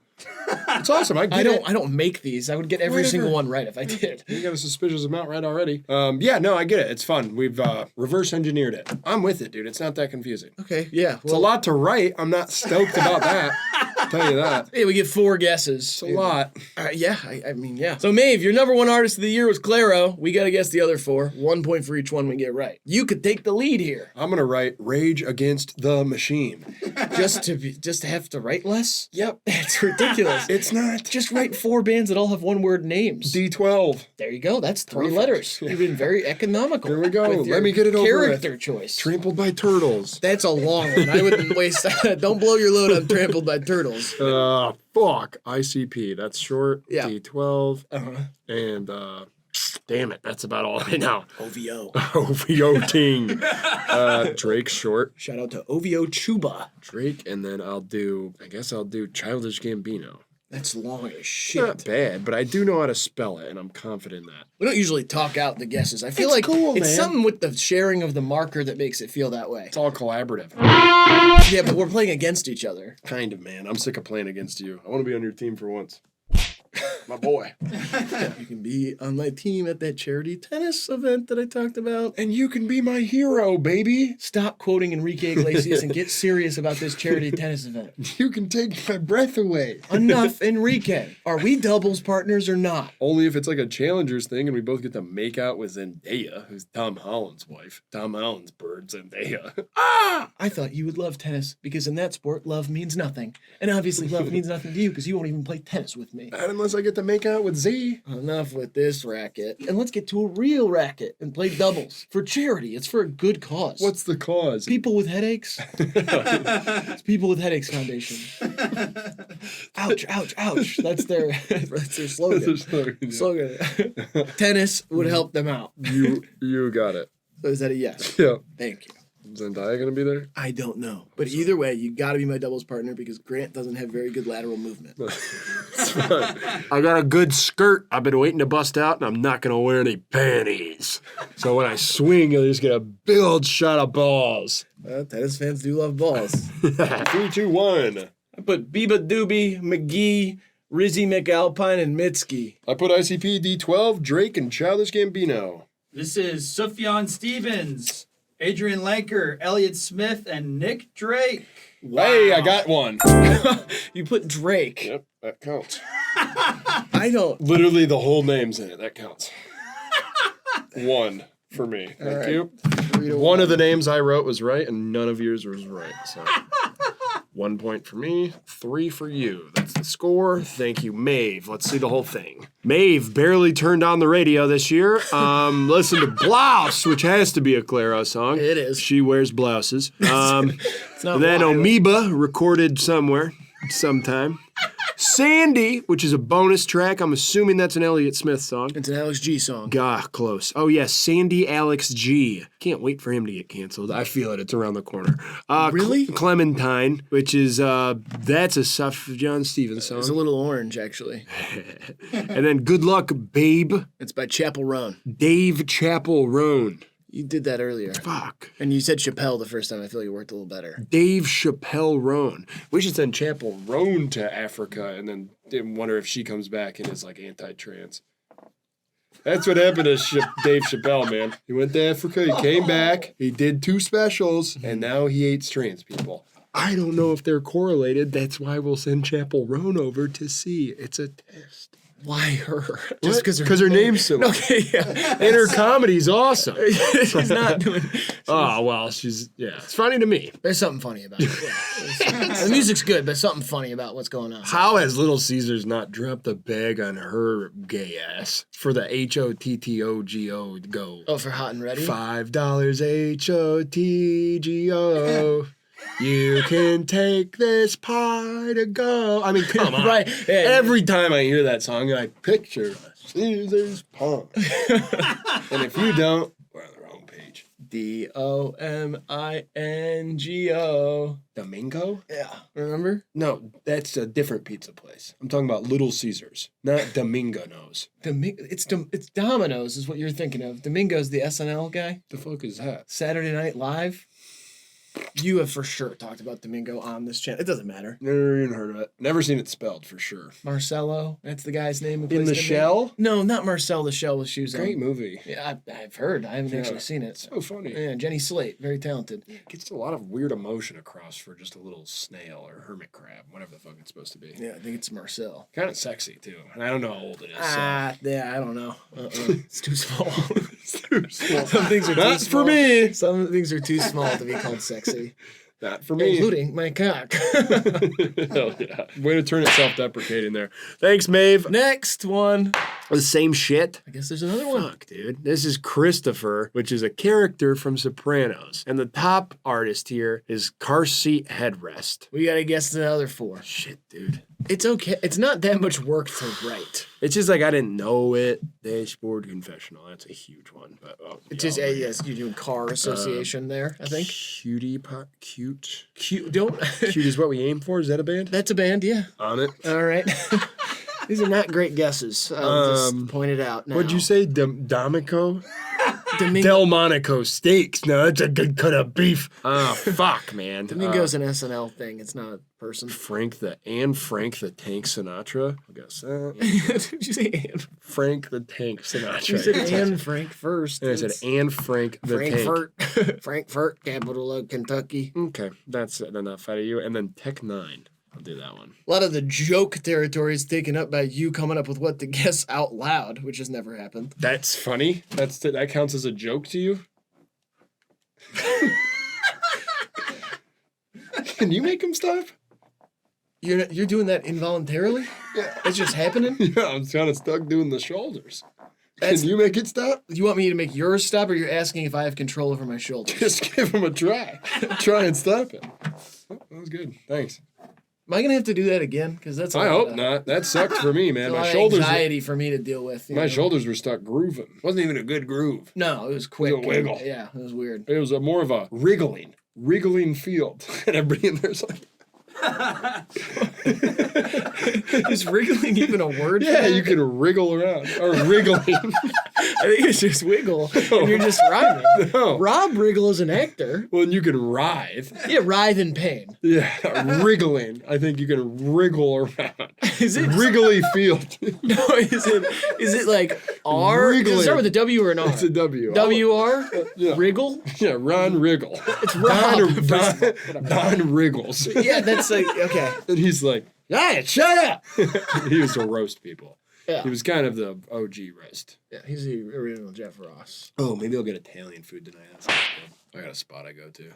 It's awesome. I don't make these. I would get every single one right if I did. You got a suspicious amount right already. Yeah, no, I get it. It's fun. We've reverse engineered it. I'm with it, dude. It's not that confusing. Okay, yeah. It's a lot to write. I'm not stoked about that. I'll tell you that. Yeah, we get 4 guesses. It's a lot. Yeah, I mean, yeah. So, Maeve, your number 1 artist of the year was Claro. We got to guess the other 4. 1 point for each one we get right. You could take the lead here. I'm going to write Rage Against the Machine. Just to have to write less? Yep. It's ridiculous. It's not. Just write 4 bands that all have 1-word names. D12. There you go. That's 3 letters. You've been very economical. There we go. With your Let me get it over with. Character choice. Trampled by Turtles. That's a long one. I wouldn't waste that. Don't blow your load on Trampled by Turtles. Fuck. ICP. That's short. Yeah. D12. And, damn it. That's about all I know. OVO. OVO Ting. Drake short. Shout out to OVO Chuba. Drake, and then I'll do Childish Gambino. That's long as shit. Not bad, but I do know how to spell it, and I'm confident in that. We don't usually talk out the guesses. I feel It's like cool, it's man. something with the sharing of the marker that makes it feel that way. It's all collaborative. Yeah, but we're playing against each other. Kind of, man. I'm sick of playing against you. I want to be on your team for once. My boy. You can be on my team at that charity tennis event that I talked about. And you can be my hero, baby. Stop quoting Enrique Iglesias and get serious about this charity tennis event. You can take my breath away. Enough, Enrique. Are we doubles partners or not? Only if it's like a challengers thing and we both get to make out with Zendaya, who's Tom Holland's wife. Tom Holland's bird, Zendaya. Ah! I thought you would love tennis because in that sport, love means nothing. And obviously love means nothing to you because you won't even play tennis with me. Not unless I get to make out with Z. Enough with this racket. And let's get to a real racket and play doubles. For charity. It's for a good cause. What's the cause? People with headaches? It's People with Headaches Foundation. Ouch, ouch, ouch. That's their slogan. That's their slogan, yeah. Slogan. Tennis would help them out. You got it. So is that a yes? Yeah. Thank you. Zendaya gonna be there? I don't know. But either way, you gotta be my doubles partner because Grant doesn't have very good lateral movement. It's fine. I got a good skirt I've been waiting to bust out, and I'm not gonna wear any panties. So when I swing, you'll just get a big old shot of balls. Tennis fans do love balls. 3, 2, 1. I put Biba Doobie, McGee, Rizzy McAlpine, and Mitski. I put ICP, D12, Drake, and Childish Gambino. This is Sufjan Stevens, Adrian Lanker, Elliott Smith, and Nick Drake. Hey, I got one. You put Drake. Yep, that counts. I don't. Literally the whole name's in it. That counts. 1 for me. Thank right. you. One of the names I wrote was right, and none of yours was right. So 1 point for me, 3 for you. That's the score. Thank you, Maeve. Let's see the whole thing. Maeve barely turned on the radio this year. Listen to Blouse, which has to be a Claro song. It is. She wears blouses. It's not Then wild. Amoeba, recorded somewhere, sometime. Sandy, which is a bonus track. I'm assuming that's an Elliott Smith song. It's an Alex G song. Gah, close. Oh, yes, Sandy Alex G. Can't wait for him to get canceled. I feel it. It's around the corner. Really? Clementine, which is, that's a Sufjan Stevens song. It's a little orange, actually. And then Good Luck, Babe, It's by Chapel Roan. Dave Chappell Roan. You did that earlier. Fuck. And you said Chappelle the first time. I feel like it worked a little better. Dave Chappelle Roan. We should send Chappell Roan to Africa and then wonder if she comes back and is like anti-trans. That's what happened to Dave Chappelle, man. He went to Africa, he came back, he did 2 specials, and now he hates trans people. I don't know if they're correlated. That's why we'll send Chappell Roan over to see. It's a test. Why her? Just because her name's similar. Okay, yeah. And her comedy's awesome. She's not doing. Oh, well, it's funny to me. There's something funny about it. Yeah. The music's good, but something funny about what's going on. How has Little Caesars not dropped a bag on her gay ass for the HOTTOGO go? Oh, for Hot and Ready? $5 HOTGO. You can take this pie to go. I mean, come on. Right. Yeah, Every time I hear that song, I picture Caesar's pond. And if you don't, we're on the wrong page. DOMINGO. Domingo? Yeah. Remember? No, that's a different pizza place. I'm talking about Little Caesars, not Domingo's. It's Domino's is what you're thinking of. Domingo's the SNL guy. The fuck is that? Saturday Night Live. You have for sure talked about Domingo on this channel. It doesn't matter. Never even heard of it. Never seen it spelled for sure. Marcello, that's the guy's name. Who In plays the Domingo. Shell? No, not Marcel the Shell with shoes on. Great movie. Yeah, I've heard. I haven't actually seen it. So funny. Yeah, Jenny Slate, very talented. Gets a lot of weird emotion across for just a little snail or hermit crab, whatever the fuck it's supposed to be. Yeah, I think it's Marcel. Kind of sexy too, and I don't know how old it is. So. Yeah, I don't know. It's too small. It's too small. Some things are too Not small. for me. Some things are too small to be called sexy. Not for me. Including my cock. Hell yeah. Way to turn it self-deprecating there. Thanks, Maeve. Next one. The same shit. I guess there's another one. Fuck, dude. This is Christopher, which is a character from Sopranos. And the top artist here is Car Seat Headrest. We gotta guess the other 4. Shit, dude. It's okay. It's not that much work to write. It's just like I didn't know it. Dashboard Confessional. That's a huge one. But It's just yes, you're doing car association there, I think. Cutie Pot. Cute. Don't. Cute is what we aim for. Is that a band? That's a band, yeah. On it. All right. These are not great guesses. I'll just point it out now. What'd you say? Domico? Domingo. Delmonico steaks. No, that's a good cut of beef. Oh, fuck, man. Domingo's an SNL thing. It's not person. Frank the Tank Sinatra. I guess Did you say Anne? Frank the Tank Sinatra. You said Anne Frank first. And I said Anne Frank the Frankfurt. Frankfurt, capital of Kentucky. Tank. Okay, that's enough out of you. And then Tech 9. I'll do that one. A lot of the joke territory is taken up by you coming up with what to guess out loud, which has never happened. That's funny. That counts as a joke to you? Can you make him stop? You're doing that involuntarily? Yeah. It's just happening? Yeah, I'm kind of stuck doing the shoulders. Can you make it stop? You want me to make yours stop, or you're asking if I have control over my shoulders? Just give him a try. Try and stop it. Oh, that was good. Thanks. Am I gonna have to do that again? Because that's. I hope not. That sucked for me, man. My shoulders. Anxiety for me to deal with. My shoulders were stuck grooving. Wasn't even a good groove. No, it was quick. It was a wiggle. Yeah, it was weird. It was more of a wriggling field, and everybody in there's like. Is wriggling even a word? Yeah, you can wriggle around or wriggling. I think it's just wiggle, and you're just rhyming. No. Rob Riggle is an actor. Well, and you can writhe. Yeah, writhe in pain. Yeah, wriggling. I think you can wriggle around. Is it wriggly field? No, is it like R? Does it start with a W or an R? It's a W. W-R? Yeah. Wriggle? Yeah, Ron Wriggle. It's Rob. Don Wriggles. Yeah, that's like, okay. And he's like, Hey, shut up! he used to roast people. Yeah. He was kind of the OG roast. Yeah, he's the original Jeff Ross. Oh, maybe I'll get Italian food tonight. That sounds good. I got a spot I go to.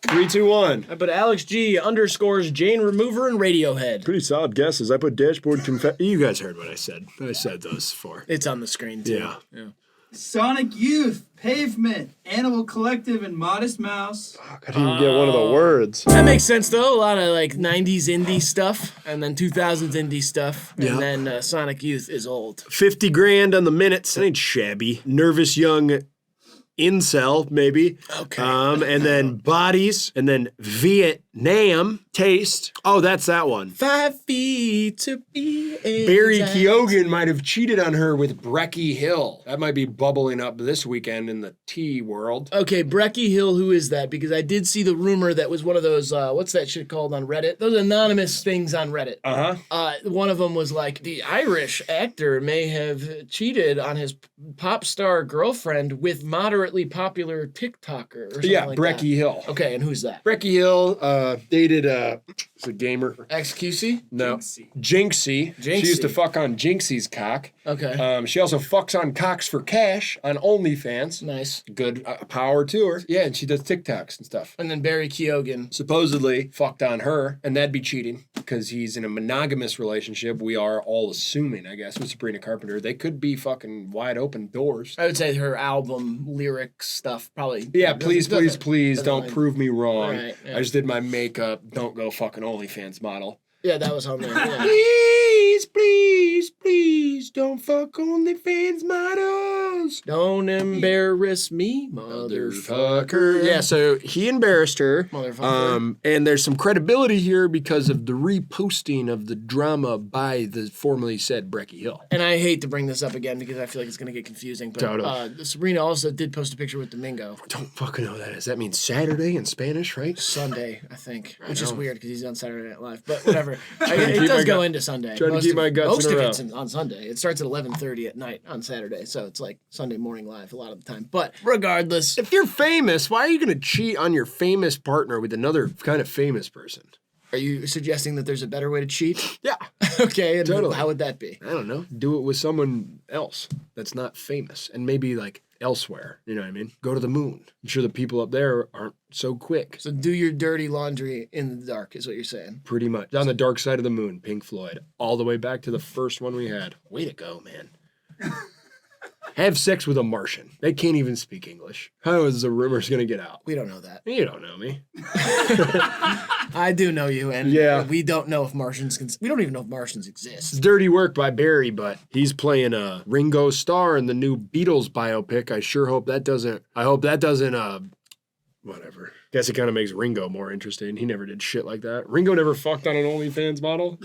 3, 2, 1. I put Alex G _ Jane Remover and Radiohead. Pretty solid guesses. I put dashboard You guys heard what I said. I said those 4. It's on the screen too. Yeah. Sonic Youth, Pavement, Animal Collective, and Modest Mouse. I didn't even get one of the words. That makes sense though. A lot of like 90s indie stuff and then 2000s indie stuff. Yeah. And then Sonic Youth is old. 50 grand on the minutes. That ain't shabby. Nervous young incel, maybe. Okay. And then bodies. And then Vietnam taste. Oh, that's that one. 5 feet to be Barry exact. Keoghan might have cheated on her with Brecky Hill. That might be bubbling up this weekend in the tea world. Okay, Brecky Hill, who is that? Because I did see the rumor that was one of those, what's that shit called on Reddit? Those anonymous things on Reddit. Uh-huh. One of them was like, the Irish actor may have cheated on his pop star girlfriend with moderately popular TikToker or something like that. Brecky Hill. Okay, and who's that? Brecky Hill dated it's a gamer. XQC? No. Jinxie. She used to fuck on Jinxie's cock. Okay. She also fucks on cocks for cash on OnlyFans. Nice. Good power to her. Yeah, and she does TikToks and stuff. And then Barry Keoghan. Supposedly fucked on her, and that'd be cheating because he's in a monogamous relationship. We are all assuming, I guess, with Sabrina Carpenter. They could be fucking wide open doors. I would say her album lyric stuff probably. Yeah, please don't really- prove me wrong. Right, yeah. I just did my makeup. Don't go fucking OnlyFans model. Yeah, that was on there. Yeah. Please don't fuck OnlyFans models. Don't embarrass me, motherfucker. Yeah, so he embarrassed her. Motherfucker. And there's some credibility here because of the reposting of the drama by the formerly said Brecky Hill. And I hate to bring this up again because I feel like it's going to get confusing. But Totally. Sabrina also did post a picture with Domingo. Don't fucking know what that is. That means Saturday in Spanish, right? Sunday, I think. Which is weird because he's on Saturday Night Live. But whatever. to It keep does my go gut- into Sunday. trying to keep my guts Most in a of row. it's on Sunday. It starts at 11:30 at night on Saturday. So it's like Sunday morning live a lot of the time. But regardless. If you're famous, why are you going to cheat on your famous partner with another kind of famous person? Are you suggesting that there's a better way to cheat? Yeah. Okay, and Totally. how would that be? I don't know. Do it with someone else that's not famous and maybe like elsewhere. You know what I mean? Go to the moon. I'm sure the people up there aren't so quick. So do your dirty laundry in the dark is what you're saying. Pretty much. On the dark side of the moon, Pink Floyd. All the way back to the first one we had. Way to go, man. Have sex with a Martian. They can't even speak English. How is the rumors going to get out? We don't know that. You don't know me. I do know you, and Yeah. we don't know if Martians can. We don't even know if Martians It's exist. dirty work by Barry, but he's playing Ringo Starr in the new Beatles biopic. I sure hope that doesn't. Whatever. Guess it kind of makes Ringo more interesting. He never did shit like that. Ringo never fucked on an OnlyFans model.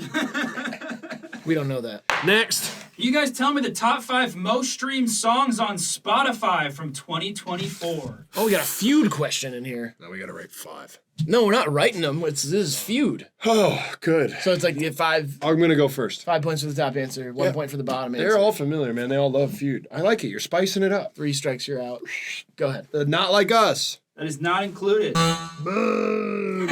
We don't know that. Next. You guys tell me the top 5 most streamed songs on Spotify from 2024. Oh, we got a feud question in here. Now we gotta write 5. No, we're not writing them. This is feud. Oh, good. So it's like you get 5 I'm gonna go first. points for the top answer, 1 point for the bottom answer. They're all familiar, man. They all love feud. I like it. You're spicing it up. 3 strikes, you're out. Go ahead. Not like us. That is not included. Boom.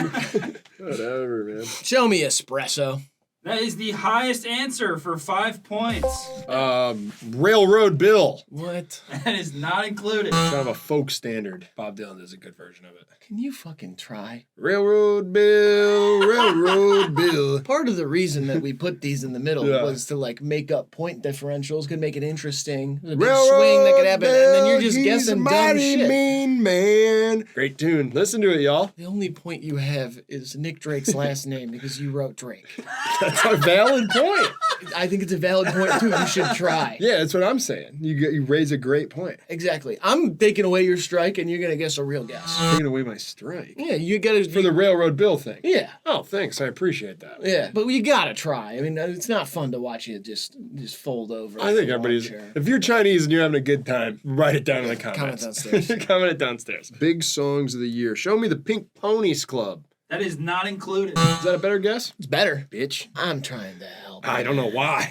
Whatever, man. Show me espresso. That is the highest answer for 5 points. Railroad Bill. What? That is not included. Kind of a folk standard. Bob Dylan does a good version of it. Can you fucking try? Railroad Bill, Railroad Bill. Part of the reason that we put these in the middle Yeah. was to like make up point differentials, could make it interesting. There's a big swing that could happen, and then you're just He's guessing a dumb mighty shit. mean man. Great tune. Listen to it, y'all. The only point you have is Nick Drake's last name because you wrote Drake. That's a valid point. I think it's a valid point too. You should try. Yeah, that's what I'm saying. You raise a great point. Exactly. I'm taking away your strike, and you're gonna guess a real guess. Taking away my strike. Yeah, you gotta For the Railroad Bill thing. Yeah. Oh, thanks. I appreciate that. Yeah, but you gotta try. I mean, it's not fun to watch you just fold over. I think in a everybody's. lawn chair. If you're Chinese and you're having a good time, write it down in the comments. Comment downstairs. Comment it downstairs. Big songs of the year. Show me the Pink Ponies Club. That is not included. Is that a better guess? It's better. Bitch. I'm trying to help. I don't know why.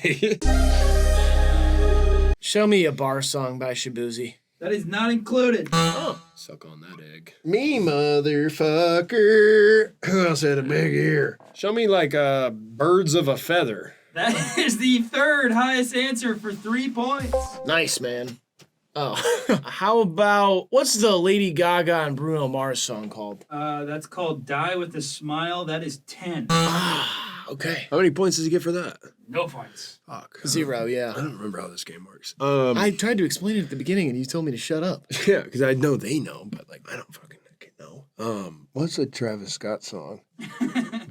Show me a bar song by Shabuzi. That is not included. Oh. Suck on that egg. Me motherfucker. Who else had a big ear? Show me like Birds of a Feather. That is the 3rd highest answer for 3 points. Nice, man. Oh. How about, what's the Lady Gaga and Bruno Mars song called? That's called Die With a Smile. That is 10. Okay. How many points does he get for that? No points. Fuck. 0, I yeah. don't remember how this game works. I tried to explain it at the beginning and you told me to shut up. Yeah, because I know they know, but like I don't fucking know. What's a Travis Scott song?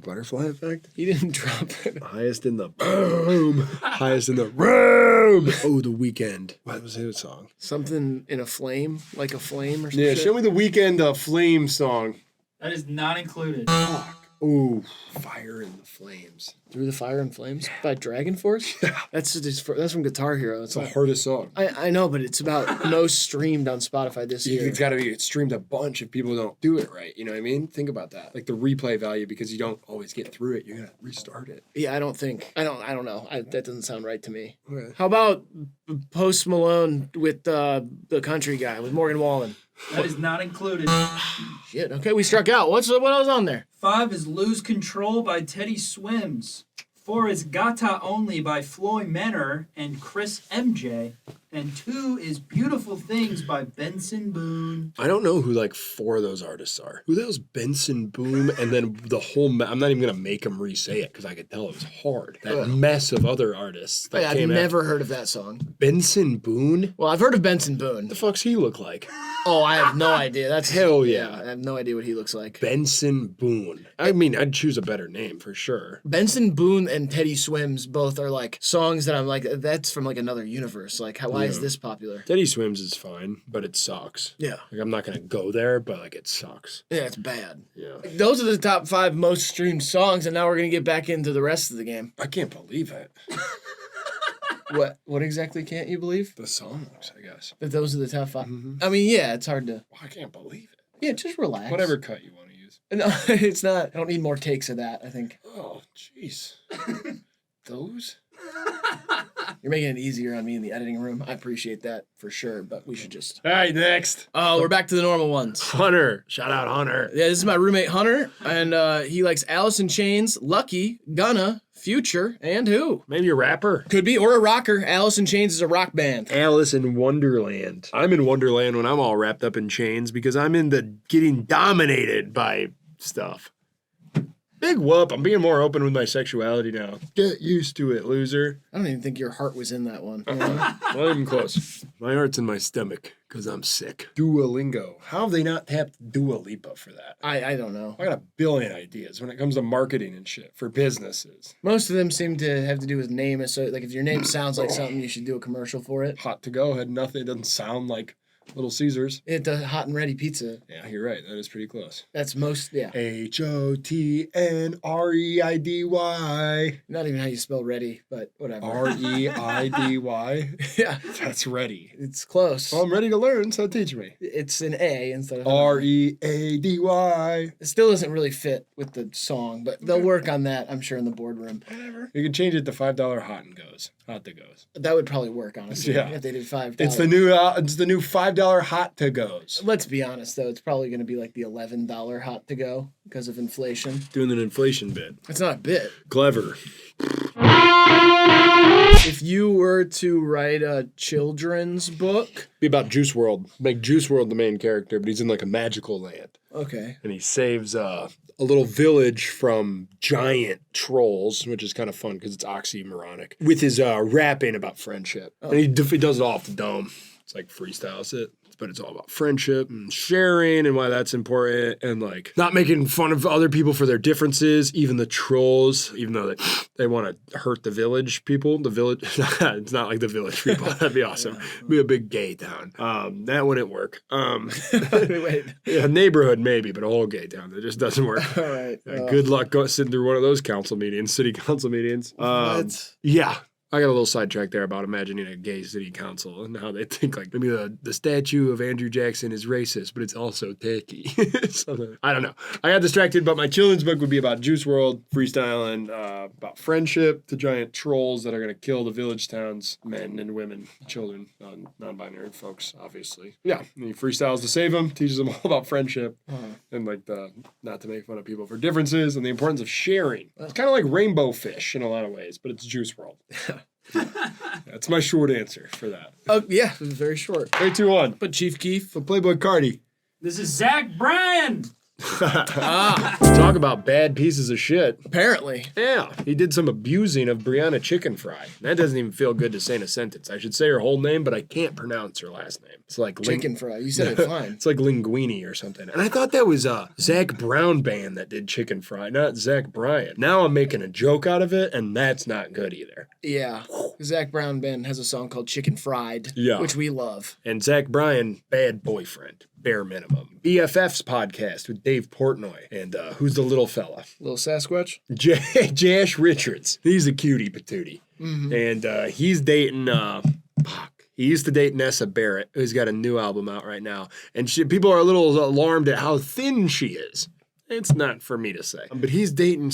Butterfly Effect? He didn't drop it. Highest in the boom. Highest in the room. Oh, The Weeknd. What was his song? Something in a flame, like a flame or something. Yeah, show me The Weeknd Flame song. That is not included. Fuck. Ooh, Fire in the Flames. Through the Fire and Flames by Dragon Force? That's from Guitar Hero. It's the hardest song. I know, but it's about most streamed on Spotify this year. It's got to be streamed a bunch if people don't do it right. You know what I mean? Think about that. Like the replay value, because you don't always get through it. You're going to restart it. Yeah, I don't know. That doesn't sound right to me. Okay. How about Post Malone with the country guy, with Morgan Wallen? That is not included. Shit, okay, we struck out. What else on there? 5 is Lose Control by Teddy Swims. 4 is Gata Only by Floyd Manor and Chris MJ. And 2 is Beautiful Things by Benson Boone. I don't know who like 4 of those artists are. Who the hell's Benson Boone? And then the whole, I'm not even going to make him re-say it because I could tell it was hard. That mess of other artists. That I've came never heard of that song. Benson Boone? Well, I've heard of Benson Boone. The fuck's he look like? Oh, I have no idea. That's Hell yeah. I have no idea what he looks like. Benson Boone. I mean, I'd choose a better name for sure. Benson Boone and Teddy Swims both are like songs that I'm like, that's from like another universe. Like, why is this popular? Teddy Swims is fine, but it sucks. Yeah. Like, I'm not going to go there, but like it sucks. Yeah, it's bad. Yeah. Those are the top 5 most streamed songs, and now we're going to get back into the rest of the game. I can't believe it. What exactly can't you believe? The songs, I guess. That those are the top 5? I mean, yeah, it's hard to... I can't believe it. Yeah, just relax. Whatever cut you want to use. No, it's not. I don't need more takes of that, I think. Oh, jeez. Those? You're making it easier on me in the editing room. I appreciate that for sure, but we should just... All right, next. Oh, we're back to the normal ones. Hunter. Shout out Hunter. Yeah, this is my roommate Hunter, and he likes Alice in Chains, Lucky, Gunna, Future, and who? Maybe a rapper. Could be, or a rocker. Alice in Chains is a rock band. Alice in Wonderland. I'm in Wonderland when I'm all wrapped up in chains because I'm in the getting dominated by stuff. Big whoop. I'm being more open with my sexuality now. Get used to it, loser. I don't even think your heart was in that one. You know? Not even close. My heart's in my stomach because I'm sick. Duolingo. How have they not tapped Dua Lipa for that? I don't know. I got a billion ideas when it comes to marketing and shit for businesses. Most of them seem to have to do with name. So, like, if your name sounds like something, you should do a commercial for it. Hot to go had nothing. It doesn't sound like Little Caesars. It does hot and ready pizza. Yeah, you're right. That is pretty close. That's most, yeah. HOTNREIDY. Not even how you spell ready, but whatever. REIDY. Yeah, That's ready. it's close. Well, I'm ready to learn, so teach me. It's an A instead of READY. It still doesn't really fit with the song, but they'll work on that, I'm sure, in the boardroom. Whatever. You can change it to $5 hot and goes. Hot to goes. That would probably work, honestly, Yeah. if they did $5. It's the new $5 hot to goes. Let's be honest, though. It's probably going to be like the $11 hot to go because of inflation. Doing an inflation bit. It's not a bit. Clever. If you were to write a children's book, Be about Juice World. Make Juice World the main character, but he's in like a magical land. okay. And he saves a little village from giant trolls, which is kind of fun because it's oxymoronic, with his rapping about friendship. And he does it all off the dome. It's like freestyles it. But it's all about friendship and sharing and why that's important and like not making fun of other people for their differences, even the trolls, even though they want to hurt the village people. The village, it's not like the village people. That'd be awesome. It'd be a big gay town. That wouldn't work. Wait. A neighborhood maybe, but a whole gay town. That just doesn't work. All right. Good luck sitting through one of those city council meetings. What? Yeah. I got a little sidetracked there about imagining a gay city council and how they think like maybe the statue of Andrew Jackson is racist, but it's also tacky. I don't know. I got distracted, but my children's book would be about Juice World, freestyling, about friendship, the giant trolls that are going to kill the village towns, men and women, children, non-binary folks, obviously. Yeah, and he freestyles to save them, teaches them all about friendship and like not to make fun of people for differences and the importance of sharing. It's kind of like Rainbow Fish in a lot of ways, but it's Juice World. That's my short answer for that. Oh, yeah, it was very short. 3, 2, 1. But Chief Keef, For Playboy Cardi. This is Zach Bryan. Talk about bad pieces of shit. apparently. Yeah, he did some abusing of Brianna Chicken Fry. That doesn't even feel good to say in a sentence. I should say her whole name, but I can't pronounce her last name. It's like Chicken fry. You said it fine. It's like Linguini or something. And I thought that was Zach Brown band that did Chicken Fry, not Zach Bryan. Now I'm making a joke out of it, and that's not good either. Yeah. Zach Brown Band has a song called Chicken Fried, Yeah. which we love. And Zach Bryan, bad boyfriend, bare minimum. BFF's podcast with Dave Portnoy. And who's the little fella? Little Sasquatch? Jash Richards. He's a cutie patootie. And he's dating, he used to date Nessa Barrett, who's got a new album out right now. And people are a little alarmed at how thin she is. It's not for me to say. But he's dating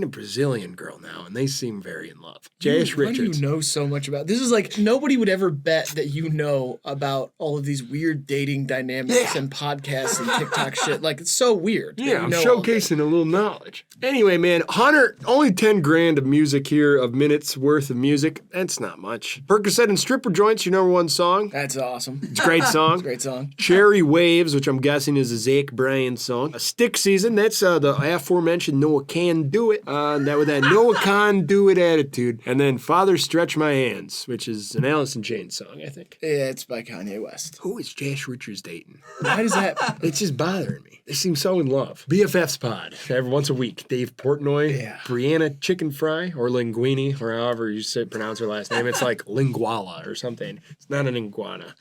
a Brazilian girl now, and they seem very in love. Jash Why do Richards. you know so much about this? Is like nobody would ever bet that you know about all of these weird dating dynamics and podcasts and TikTok shit. Like it's so weird. that Yeah, you I'm know all this. showcasing a little knowledge. Anyway, man, Hunter, only 10 grand of music here, of minutes worth of music. That's not much. Percocet and Stripper Joints, your number one song. That's awesome. It's a great song. Great song. Cherry Waves, which I'm guessing is a Zach Bryan song. A Stick Season, that's the aforementioned Noah Can Do It. That with that Noah Can Do It attitude. And then Father Stretch My Hands, which is an Alice in Chains song, I think. Yeah, it's by Kanye West. Who is Jash Richards dating? Why does that? It's just bothering me. They seem so in love. BFF's pod, every once a week. Dave Portnoy, Yeah. Brianna Chicken Fry, or Linguini, or however you pronounce her last name. It's like Linguala or something. It's not an iguana.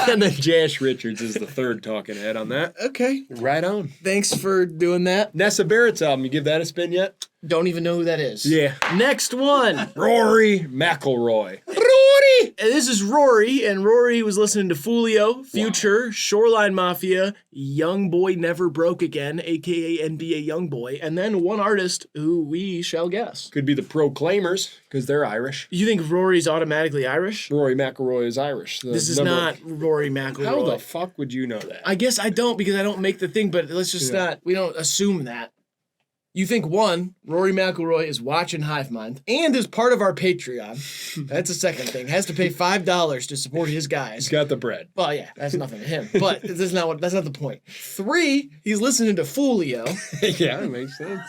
And then Jash Richards is the third talking head on that. Okay. Right on. Thanks for doing that. Nessa Barrett's album, you give that a spin yet? Don't even know who that is. Yeah. Next one. Rory McIlroy. Rory! And this is Rory, and Rory was listening to Foolio, Future, Shoreline Mafia, Young Boy Never Broke Again, aka NBA Young Boy, and then one artist who we shall guess. Could be the Proclaimers, because they're Irish. You think Rory's automatically Irish? Rory McIlroy is Irish. This is not Rory McIlroy. How the fuck would you know that? I guess I don't because I don't make the thing, but let's just we don't assume that. You think, one, Rory McIlroy is watching HIVEMIND and is part of our Patreon. That's the second thing. Has to pay $5 to support his guys. He's got the bread. Well, yeah, that's nothing to him. But that's not the point. 3, he's listening to Foolio. Yeah, it makes sense.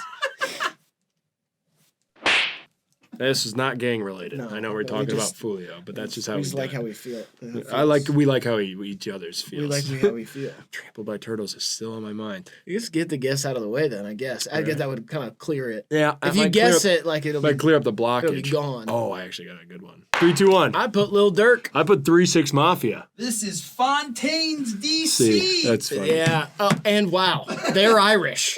This is not gang related. No, I know we're but talking we about just- Folio, but that's just how We we just do like it. how we feel. We like how each other's feels. We like how we feel. Trampled by turtles is still on my mind. You just get the guess out of the way, then I guess. I guess that would kind of clear it. Yeah, If you guess it, like it'll might be. clear up the blockage. It'll be gone. Oh, I actually got a good one. 3, 2, 1. I put Lil Durk. I put 3-6 Mafia. This is Fontaine's DC. See, that's funny. Yeah. And wow, they're Irish.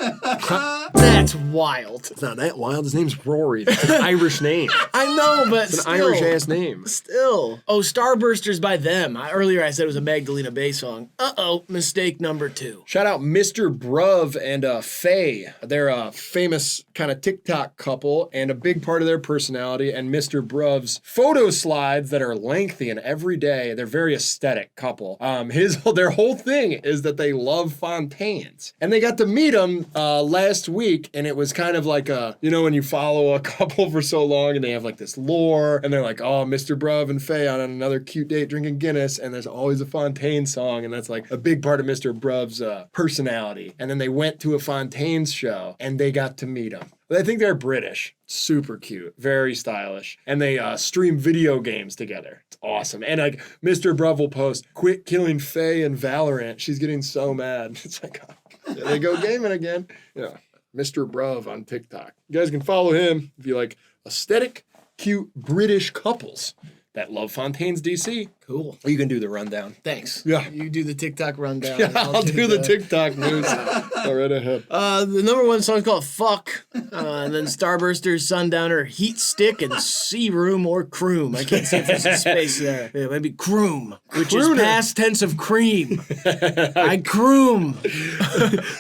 That's wild. It's not that wild. His name's Rory. That's an Irish name. I know, but It's an still. Irish ass name. Still. Oh, Starbursters by them. Earlier I said it was a Magdalena Bay song. Uh-oh, mistake number 2. Shout out Mr. Bruv and Faye. They're a famous kind of TikTok couple, and a big part of their personality and Mr. Bruv's photo slides that are lengthy and every day. They're very aesthetic couple. Their whole thing is that they love fontaines, and they got to meet him last week, and it was kind of like when you follow a couple for so long and they have like this lore, and they're like, oh, Mr. Bruv and Faye on another cute date drinking Guinness, and there's always a Fontaine song, and that's like a big part of Mr. Bruv's personality. And then they went to a Fontaine's show, and they got to meet him. I think they're British. Super cute. Very stylish. And they stream video games together. It's awesome. And like Mr. Bruv will post, quit killing Faye in Valorant. She's getting so mad. It's like, oh, there they go gaming again. Yeah. Mr. Bruv on TikTok. You guys can follow him if you like aesthetic, cute British couples that love Fontaine's DC. Cool. Or you can do the rundown. Thanks. Yeah. You do the TikTok rundown. Yeah, and I'll do the TikTok news. All right ahead. The number 1 song is called Fuck. And then Starbursters, Sundowner, Heat Stick, and Sea Room or Croom. I can't see if there's a space there. Yeah, maybe Croom, which Crooner. is past tense of cream. I croom.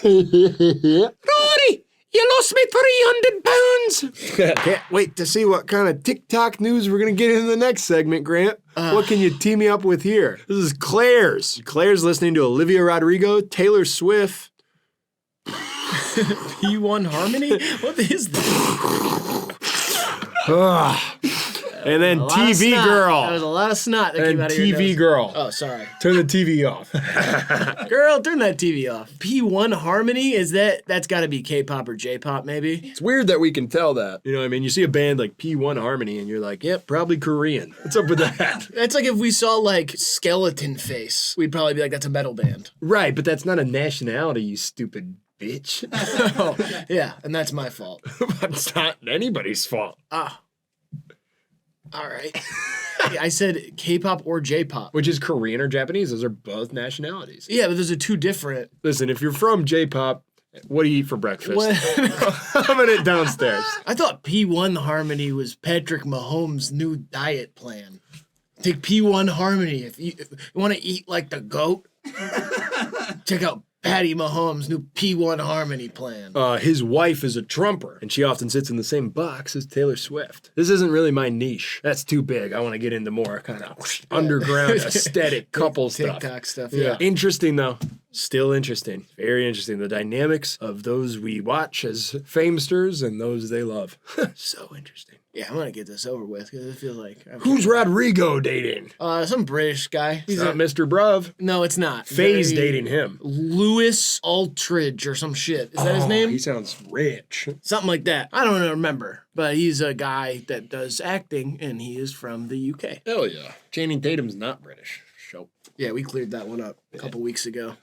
Rory, you lost me 300 pounds. Can't wait to see what kind of TikTok news we're going to get in the next segment, Grant. What can you team me up with here? This is Claire's. Claire's listening to Olivia Rodrigo, Taylor Swift. P1 Harmony? What is that? And then A lot of TV snot. Girl. That was a lot of snot that And came out of your TV nose. Girl. Oh, sorry. Turn the TV off. Girl, turn that TV off. P1 Harmony? That's got to be K-pop or J-pop, maybe? It's weird that we can tell that. You know what I mean? You see a band like P1 Harmony and you're like, yep, probably Korean. What's up with that? That's like if we saw, like, Skeleton Face. We'd probably be like, that's a metal band. Right, but that's not a nationality, you stupid bitch. Oh, yeah, and that's my fault. It's not anybody's fault. All right. I said K-pop or J-pop. Which is Korean or Japanese. Those are both nationalities. Yeah, but those are two different. Listen, if you're from J-pop, what do you eat for breakfast? What? Having it downstairs. I thought P1 Harmony was Patrick Mahomes' new diet plan. Take P1 Harmony. If you want to eat like the GOAT, check out Patty Mahomes' new P1 Harmony plan. His wife is a trumper, and she often sits in the same box as Taylor Swift. This isn't really my niche. That's too big. I want to get into more kind of underground aesthetic couple stuff. TikTok stuff, Yeah. yeah. Interesting, though. Still interesting. Very interesting. The dynamics of those we watch as famesters and those they love. So interesting. Yeah, I'm gonna get this over with because it feels like Who's Rodrigo dating? some British guy. He's not Mr. Bruv. No, it's not. Faye's Very- dating him. Louis Aldridge or some shit. Is that his name? He sounds rich. Something like that. I don't remember. But he's a guy that does acting, and he is from the UK. Hell yeah. Channing Tatum's not British. Show. Yeah, we cleared that one up a couple weeks ago.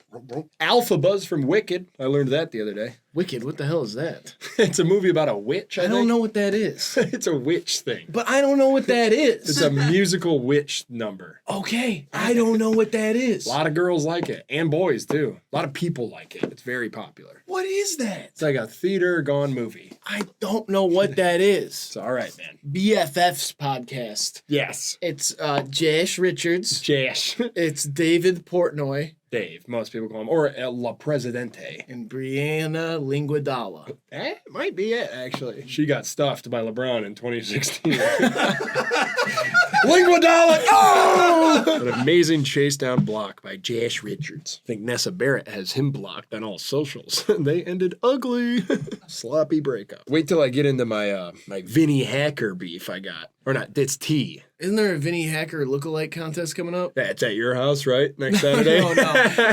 Alpha Buzz from Wicked. I learned that the other day. Wicked, what the hell is that? It's a movie about a witch, I don't think. know what that is. It's a witch thing. But I don't know what that is. It's a musical witch number. Okay, I don't know what that is. A lot of girls like it, and boys too. A lot of people like it. It's very popular. What is that? It's like a theater gone movie. I don't know what that is. It's all right, man. BFF's podcast. Yes. It's Jash Richards. Jash. It's David Portnoy Dave, most people call him, or La Presidente. and Brianna Linguadala. That might be it, actually. She got stuffed by LeBron in 2016. Linguadala! Oh! An amazing chase down block by Jash Richards. I think Nessa Barrett has him blocked on all socials. They ended ugly. Sloppy breakup. Wait till I get into my my Vinny Hacker beef I got. Or not, that's T. Isn't there a Vinny Hacker lookalike contest coming up? That's at your house, right? Next Saturday? No.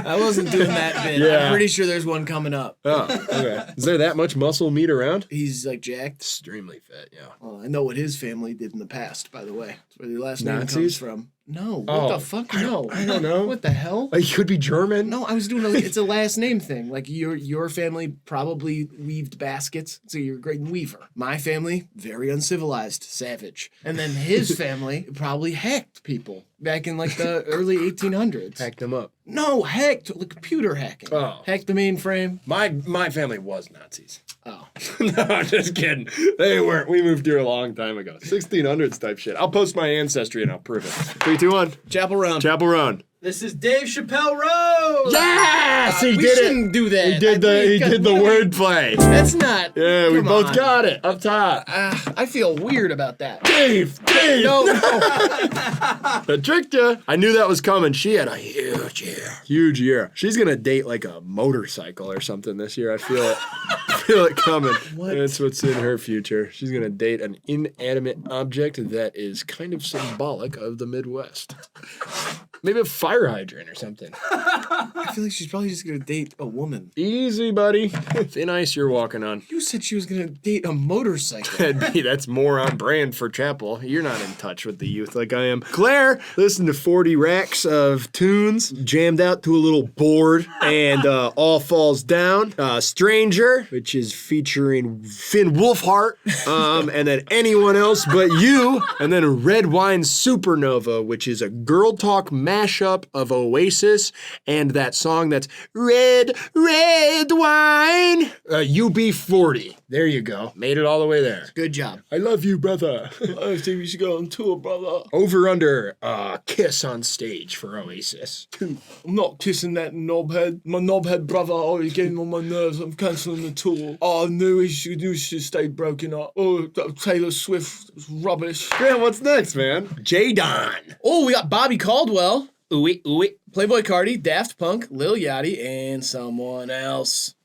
I wasn't doing that bit. Yeah. I'm pretty sure there's one coming up. Oh, okay. Is there that much muscle meat around? He's like jacked. Extremely fit, yeah. Well, I know what his family did in the past, by the way. That's where the last name comes Nazis? from. No. What Oh, the fuck? No. I don't know. What the hell? Like, he could be German. No, I was doing it's a last name thing. Like your family probably weaved baskets, so you're a great weaver. My family, very uncivilized, savage. And then his family probably hacked people back in like the early 1800s. Hacked him up. No, hacked, like computer hacking. Oh. Hacked the mainframe. My family was Nazis. Oh. No, I'm just kidding. They weren't. We moved here a long time ago. 1600s type shit. I'll post my ancestry and I'll prove it. 3, 2, 1. Chapel Round. Chapel Roan. This is Dave Chappelle Road. Yes, he we did shouldn't it. do that. He did the wordplay. That's not. Yeah, we come both on. got it up top. I feel weird about that. Dave. No. I tricked you. I knew that was coming. She had a huge year. Huge year. She's gonna date like a motorcycle or something this year. I feel it. Feel it coming. What? That's what's in her future. She's gonna date an inanimate object that is kind of symbolic of the Midwest. Maybe a fire hydrant or something. I feel like she's probably just gonna date a woman. Easy, buddy. Thin ice you're walking on. You said she was gonna date a motorcycle. That's more on brand for Chapel. You're not in touch with the youth like I am. Claire listened to 40 racks of tunes, jammed out to a little board, and All Falls Down. Stranger, which is featuring Finn Wolfhard, and then Anyone Else But You, and then Red Wine Supernova, which is a girl talk mashup of Oasis and that song that's Red Wine. UB40. There you go. Made it all the way there. Good job. I love you, brother. I think we should go on tour, brother. Over under kiss on stage for Oasis. I'm not kissing that knobhead. My knobhead brother always getting on my nerves. I'm cancelling the tour. Oh, I knew he should stay broken up. Oh, Taylor Swift was rubbish. Yeah, what's next, man? J-Don. Oh, we got Bobby Caldwell. Ooh. Playboy Cardi, Daft Punk, Lil Yachty, and someone else.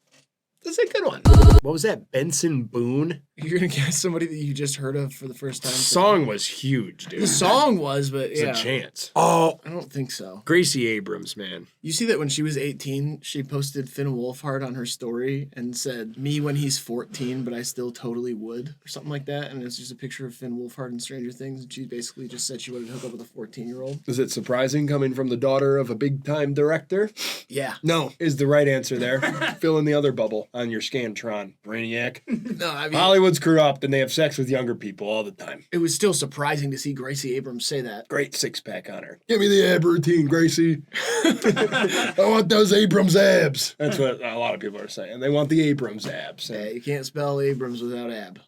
That's a good one. What was that? Benson Boone? You're gonna guess somebody that you just heard of for the first time. The song was huge, dude. The song was, but It's yeah. a chance. Oh, I don't think so. Gracie Abrams, man. You see that when she was 18, she posted Finn Wolfhard on her story and said, "Me when he's 14, but I still totally would," or something like that. And it's just a picture of Finn Wolfhard in Stranger Things. And she basically just said she wanted to hook up with a 14-year-old. Is it surprising coming from the daughter of a big-time director? Yeah. No, is the right answer there. Fill in the other bubble on your Scantron, Brainiac. No, I mean, Hollywood's corrupt and they have sex with younger people all the time. it was still surprising to see Gracie Abrams say that. Great six-pack on her. Give me the ab routine, Gracie. I want those Abrams abs. That's what a lot of people are saying. They want the Abrams abs. Yeah, you can't spell Abrams without ab.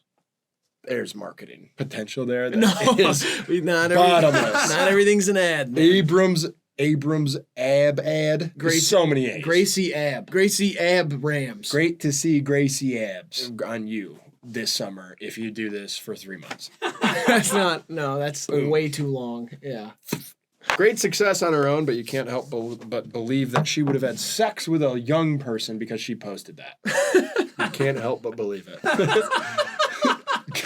There's marketing potential there. That No, is bottomless. Not everything's an ad. Man. Abrams ab ad. There's so many A's. Gracie Ab Rams. Great to see Gracie abs on you this summer if you do this for 3 months. That's not. No, that's Boom. way too long. Yeah. Great success on her own, but you can't help but believe that she would have had sex with a young person because she posted that. You can't help but believe it.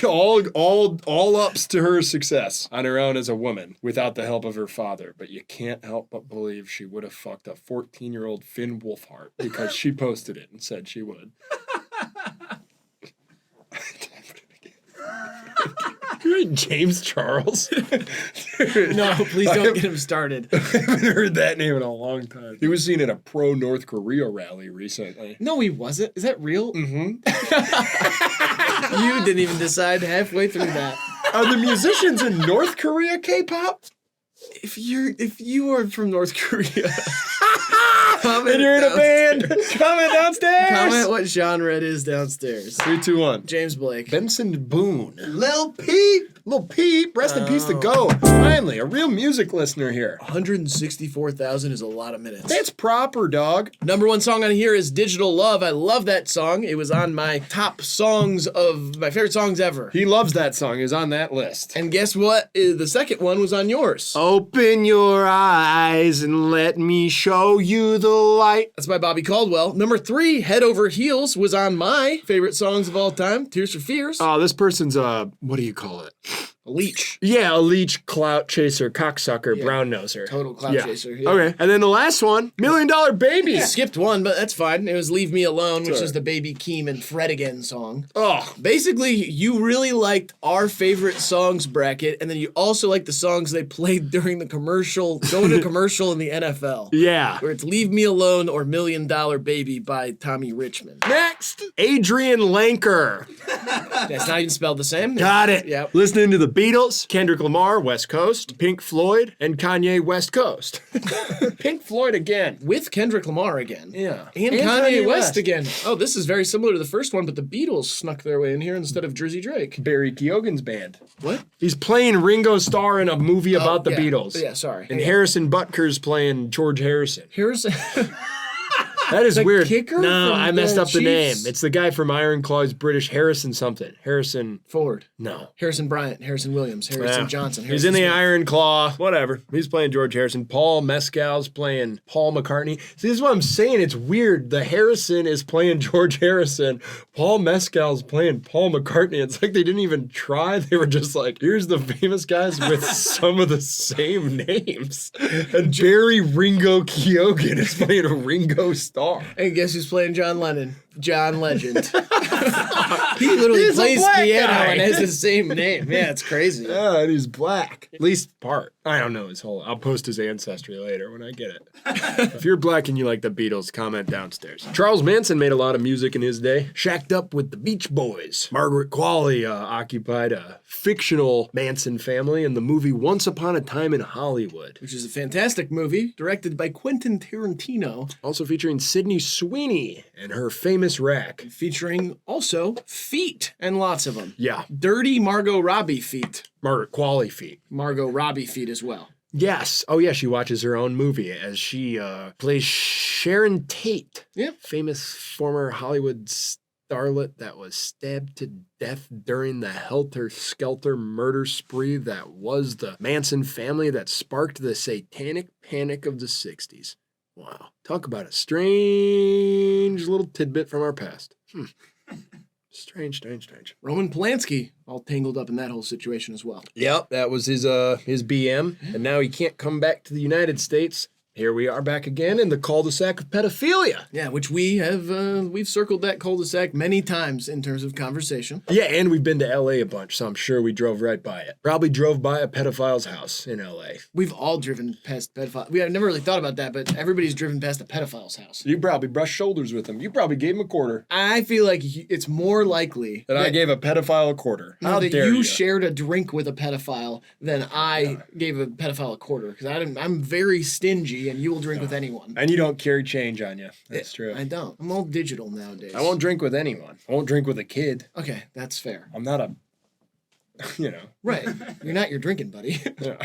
all ups to her success on her own as a woman without the help of her father, but you can't help but believe she would have fucked a 14-year-old Finn Wolfhard because she posted it and said she would. You're James Charles? Dude, No, please don't get him started. I haven't heard that name in a long time. He was seen at a pro-North Korea rally recently. No, he wasn't. Is that real? Mm-hmm. You didn't even decide halfway through that. Are the musicians in North Korea K-pop? If you are from North Korea, And you're in a band, comment downstairs. Comment what genre it is downstairs. 3, 2, 1. James Blake. Benson Boone. Lil Peep. Little Peep, rest in peace to go. Finally, a real music listener here. 164,000 is a lot of minutes. That's proper, dog. Number one song on here is Digital Love. I love that song. It was on my top songs of my favorite songs ever. He loves that song. He's on that list. And guess what? The second one was on yours. Open your eyes and let me show you the light. That's by Bobby Caldwell. Number 3, Head Over Heels, was on my favorite songs of all time, Tears for Fears. Oh, this person's what do you call it? A leech. Yeah, a leech, clout chaser, cocksucker, Yeah. brown noser. Total clout Yeah. chaser. Yeah. Okay, and then the last one, $1 Million Baby. You skipped one, but that's fine. It was Leave Me Alone, which Sure. is the Baby Keem and Fred Again song. Oh, Basically, you really liked our favorite songs bracket, and then you also liked the songs they played during the commercial, going to commercial in the NFL. yeah. Where it's Leave Me Alone or $1 Million Baby by Tommy Richmond. Next, Adrian Lanker. That's not even spelled the same. Got it. Yep. Listening to the Beatles, Kendrick Lamar, West Coast, Pink Floyd, and Kanye, West Coast. Pink Floyd again. With Kendrick Lamar again. Yeah. And Kanye West again. Oh, this is very similar to the first one, but the Beatles snuck their way in here instead of Drizzy Drake. Barry Keoghan's band. What? He's playing Ringo Starr in a movie about the yeah. Beatles. Yeah, sorry. And Harrison Butker's playing George Harrison. Here's That is The weird. kicker No, from I messed the up the name. Chiefs? It's the guy from Iron Claw's British, Harrison something. Harrison. Ford. No. Harrison Bryant, Harrison Williams, Harrison Yeah. Johnson. He's Harrison in the Smith. Iron Claw. Whatever. He's playing George Harrison. Paul Mescal's playing Paul McCartney. See, this is what I'm saying. It's weird. The Harrison is playing George Harrison. Paul Mescal's playing Paul McCartney. It's like they didn't even try. They were just like, here's the famous guys with some of the same names. And Barry Ringo Keoghan is playing Ringo Starr. And guess who's playing John Lennon? John Legend. He literally He's a plays black piano guy. and has the same name. Yeah, it's crazy. Yeah, and he's black. At least part. I don't know his whole. I'll post his ancestry later when I get it. If you're black and you like the Beatles, comment downstairs. Charles Manson made a lot of music in his day. Shacked up with the Beach Boys. Margaret Qualley occupied a fictional Manson family in the movie Once Upon a Time in Hollywood. Which is a fantastic movie directed by Quentin Tarantino, Also featuring Sydney Sweeney and her famous rack. featuring also feet and lots of them. Yeah, Dirty Margot Robbie feet. Margaret Qualley feet. Margot Robbie feet as well. Yes. Oh, yeah. She watches her own movie as she plays Sharon Tate. Yeah. Famous former Hollywood starlet that was stabbed to death during the helter-skelter murder spree that was the Manson family that sparked the satanic panic of the 60s. Wow. Talk about a strange little tidbit from our past. Strange. Roman Polanski all tangled up in that whole situation as well. Yep, that was his BM, and now he can't come back to the United States. Here we are back again in the cul-de-sac of pedophilia. Yeah, which we have, we've circled that cul-de-sac many times in terms of conversation. Yeah, and we've been to L.A. a bunch, so I'm sure we drove right by it. Probably drove by a pedophile's house in L.A. We've all driven past pedophile. We have never really thought about that, but everybody's driven past a pedophile's house. You probably brushed shoulders with him. You probably gave him a quarter. I feel like it's more likely That I gave a pedophile a quarter. How that dare you you? shared a drink with a pedophile than I gave a pedophile a quarter, because I'm very stingy and you will drink with anyone. And you don't carry change on you. That's true. I don't. I'm all digital nowadays. I won't drink with anyone. I won't drink with a kid. Okay, that's fair. I'm not a, you know. Right. You're not your drinking buddy. Yeah.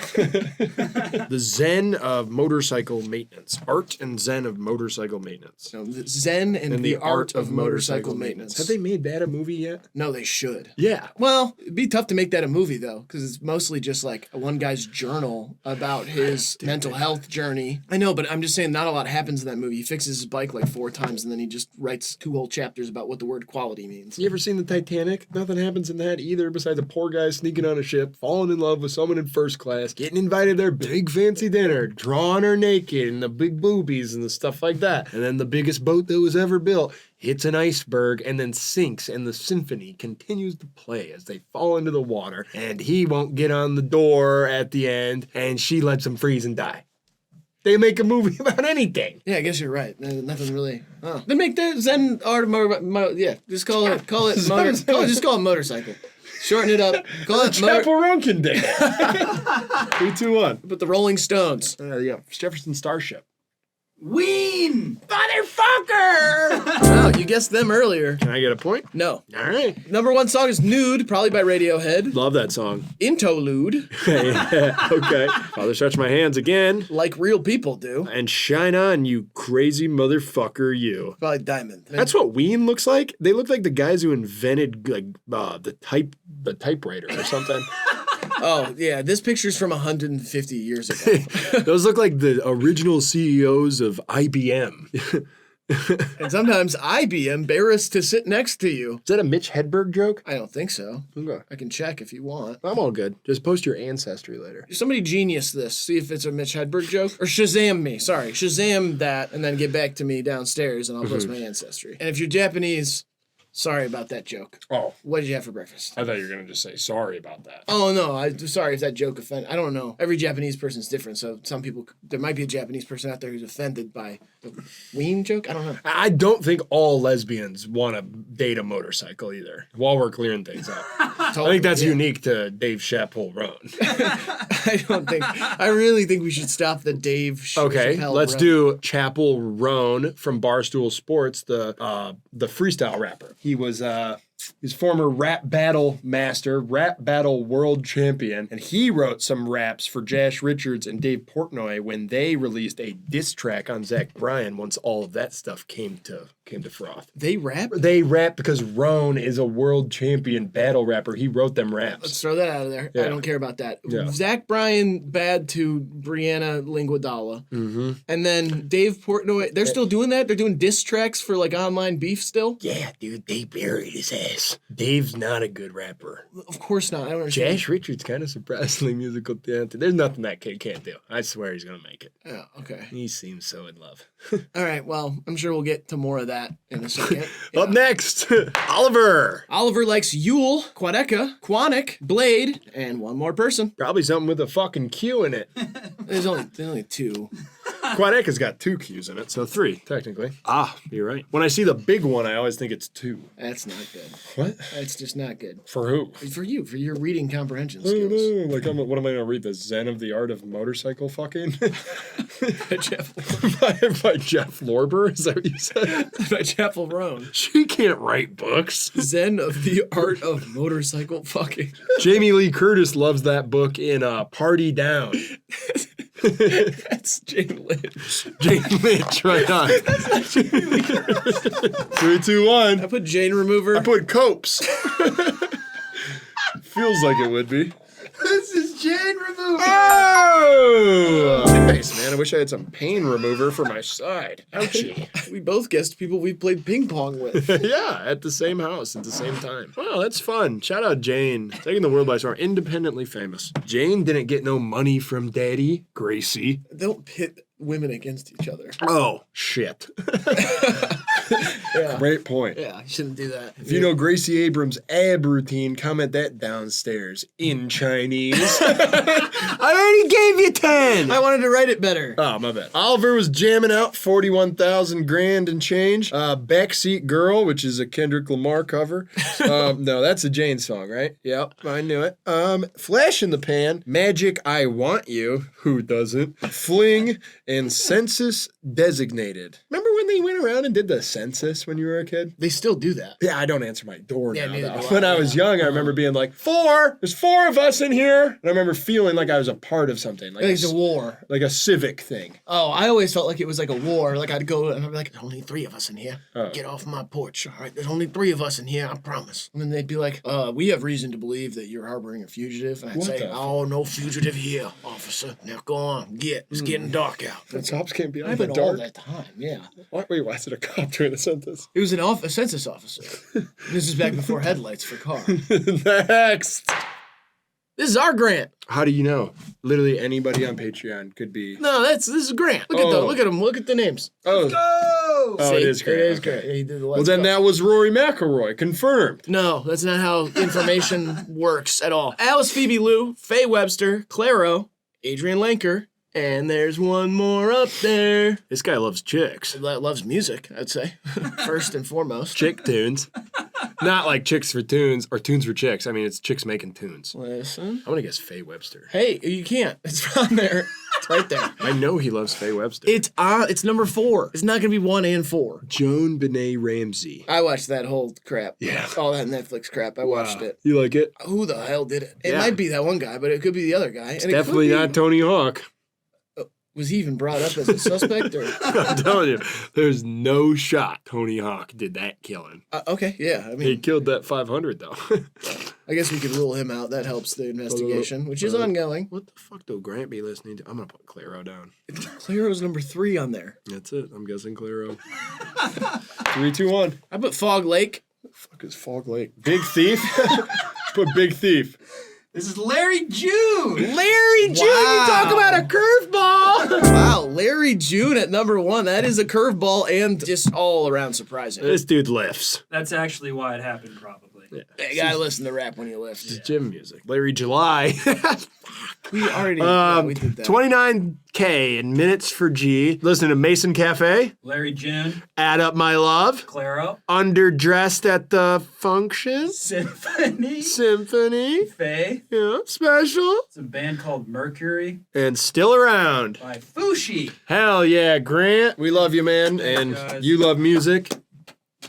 The Zen of motorcycle maintenance. Art and Zen of motorcycle maintenance. So the Zen and the art of motorcycle maintenance. Have they made that a movie yet? No, they should. Yeah. Well, it'd be tough to make that a movie, though, because it's mostly just like one guy's journal about his mental health journey. I know, but I'm just saying not a lot happens in that movie. He fixes his bike like 4 times, and then he just writes 2 whole chapters about what the word quality means. You ever seen the Titanic? Nothing happens in that either besides a poor guy sneaking on a ship, falling in love with someone in first class, getting invited to their big fancy dinner, drawing her naked and the big boobies and the stuff like that. And then the biggest boat that was ever built hits an iceberg and then sinks, and the symphony continues to play as they fall into the water, and he won't get on the door at the end, and she lets him freeze and die. They make a movie about anything. Yeah, I guess you're right. Nothing really. Oh. Then make the Zen art of yeah, just call it just call it motorcycle. Shorten it up. Call it Chapel Ronkin Day. 3, 2, 1. But the Rolling Stones. Yeah, Jefferson Starship. Ween! Motherfucker! Wow, you guessed them earlier. Can I get a point? No. All right. Number 1 song is Nude, probably by Radiohead. Love that song. Interlude, Yeah, okay. Father Stretch My Hands again. like real people do. And Shine On, you crazy motherfucker, you. Probably Diamond. That's what Ween looks like. They look like the guys who invented like the typewriter or something. Oh, yeah, this picture's from 150 years ago. Those look like the original CEOs of IBM. And sometimes I be embarrassed to sit next to you. Is that a Mitch Hedberg joke? I don't think so. Okay. I can check if you want. I'm all good. Just post your ancestry later. Somebody genius this. See if it's a Mitch Hedberg joke. Or Shazam me. Sorry. Shazam that and then get back to me downstairs and I'll post my ancestry. And if you're Japanese, sorry about that joke. Oh, What did you have for breakfast? I thought you were going to just say sorry about that. Oh, no. I'm sorry if that joke offended. I don't know. Every Japanese person's different. So some people, there might be a Japanese person out there who's offended by the ween joke. I don't know. I don't think all lesbians want to date a motorcycle either, while we're clearing things up. I think that's unique to Dave Chappelle Roan. I really think we should stop the Dave Okay, Chappelle let's run. do Chapel Roan from Barstool Sports, the freestyle rapper. He was he's former rap battle master, rap battle world champion, and he wrote some raps for Josh Richards and Dave Portnoy when they released a diss track on Zach Bryan. Once all of that stuff came to froth, They rap? they rap because Roan is a world champion battle rapper. He wrote them raps. Let's throw that out of there. Yeah. I don't care about that. Yeah. Zach Bryan bad to Brianna Linguadala. Mm-hmm. And then Dave Portnoy, they're still doing that? They're doing diss tracks for like online beef still? Yeah, dude, they buried his ass. Dave's not a good rapper. Of course not. I don't understand. Josh Richards kind of surprisingly musical talented. There's nothing that kid can't do. I swear he's gonna make it. Oh, okay. He seems so in love. All right. Well, I'm sure we'll get to more of that in a second. Up next, Oliver. Oliver likes Yule, Quadeca, Quanic, Blade, and one more person. Probably something with a fucking Q in it. There's only two. Quadeca's got 2 Q's in it, so 3 technically. Ah, you're right. When I see the big one, I always think it's 2. That's not good. What? That's just not good. For who? For you, for your reading comprehension I don't skills. know. Like, what am I gonna read? The Zen of the Art of Motorcycle fucking? By Jeff, by Jeff Lorber? Is that what you said? by Jeff Roan. She can't write books. Zen of the Art of Motorcycle Fucking. Jamie Lee Curtis loves that book in Party Down. That's Jane Lynch. Jane Lynch, right on. 3, 2, 1. I put Jane Remover. I put Copes. Feels like it would be. This is Jane Remover. Oh! Nice, man. I wish I had some pain remover for my side. Ouchie. We both guessed people we played ping pong with. Yeah, at the same house at the same time. Wow, that's fun. Shout out Jane. Taking the world by storm. Independently famous. Jane didn't get no money from Daddy. Gracie. Don't pit women against each other. Oh, shit. Yeah. Great point. Yeah, you shouldn't do that. If you know Gracie Abrams' ab routine, comment that downstairs in Chinese. I already gave you 10. I wanted to write it better. Oh, my bad. Oliver was jamming out 41,000 grand and change. Backseat Girl, which is a Kendrick Lamar cover. No, that's a Jane song, right? Yep, I knew it. Flash in the Pan, Magic I Want You, who doesn't? Fling, and Census Designated. Remember when they went around and did the census when you were a kid? They still do that. Yeah, I don't answer my door Yeah, now, neither though. do I, When I was young, I remember being like, 4! There's 4 of us in here! And I remember feeling like I was a part of something. Like It's a war. like a civic thing. Oh, I always felt like it was like a war. Like I'd go and I'd be like, there's only 3 of us in here. Oh. Get off my porch. All right, there's only 3 of us in here, I promise. And then they'd be like, we have reason to believe that you're harboring a fugitive. And I'd What say, the oh, no fugitive here, officer. Now go on, it's getting dark out. The cops can't be I on the haven't all dark. that time, yeah. What? Wait, why is it a cop during the census? It was a census officer. This is back before headlights for car. Next! This is our Grant. How do you know? Literally anybody on Patreon could be. No, this is Grant. Look at him. Look at the names. Oh, Go! oh, it is Grant. It is Okay. Grant. Yeah, he did the Well, Let's then Go. that was Rory McIlroy. Confirmed. No, that's not how information works at all. Alice Phoebe Lou, Faye Webster, Claro, Adrian Lanker, and there's one more up there. This guy loves chicks. That loves music, I'd say, first and foremost. Chick tunes. Not like chicks for tunes or tunes for chicks. I mean, it's chicks making tunes. Listen. I'm going to guess Faye Webster. Hey, you can't. It's on there. It's right there. I know he loves Faye Webster. It's number 4. It's not gonna be 1 and 4. Joan Benet Ramsey. I watched that whole crap. Yeah. All that Netflix crap. I watched it. You like it? Who the hell did it? It Yeah. might be that one guy, but it could be the other guy. It's definitely not Tony Hawk. Was he even brought up as a suspect? Or I'm telling you, there's no shot Tony Hawk did that killing. okay, yeah. I He mean, killed that 500 though. I guess we could rule him out. That helps the investigation, which is ongoing. What the fuck do Grant be listening to? I'm gonna put Claro down. Claro's number 3 on there. That's it. I'm guessing Claro. 3, 2, 1. I put Fog Lake. Fuck is Fog Lake? Big Thief. Put Big Thief. This is Larry June. Larry June, you talk about a curveball. Wow, Larry June at number 1. That is a curveball and just all around surprising. This dude lifts. That's actually why it happened, probably. Yeah. You gotta listen to rap when you lift. It's gym music. Larry July. We already we did that. 29K in minutes for G. Listen to Mason Cafe. Larry June, Add Up My Love. Claro, Underdressed at the Function. Symphony, Symphony. Faye. Yeah. Special. It's a band called Mercury And Still Around. by Fushi. Hell yeah, Grant. We love you, man. And guys. you love music.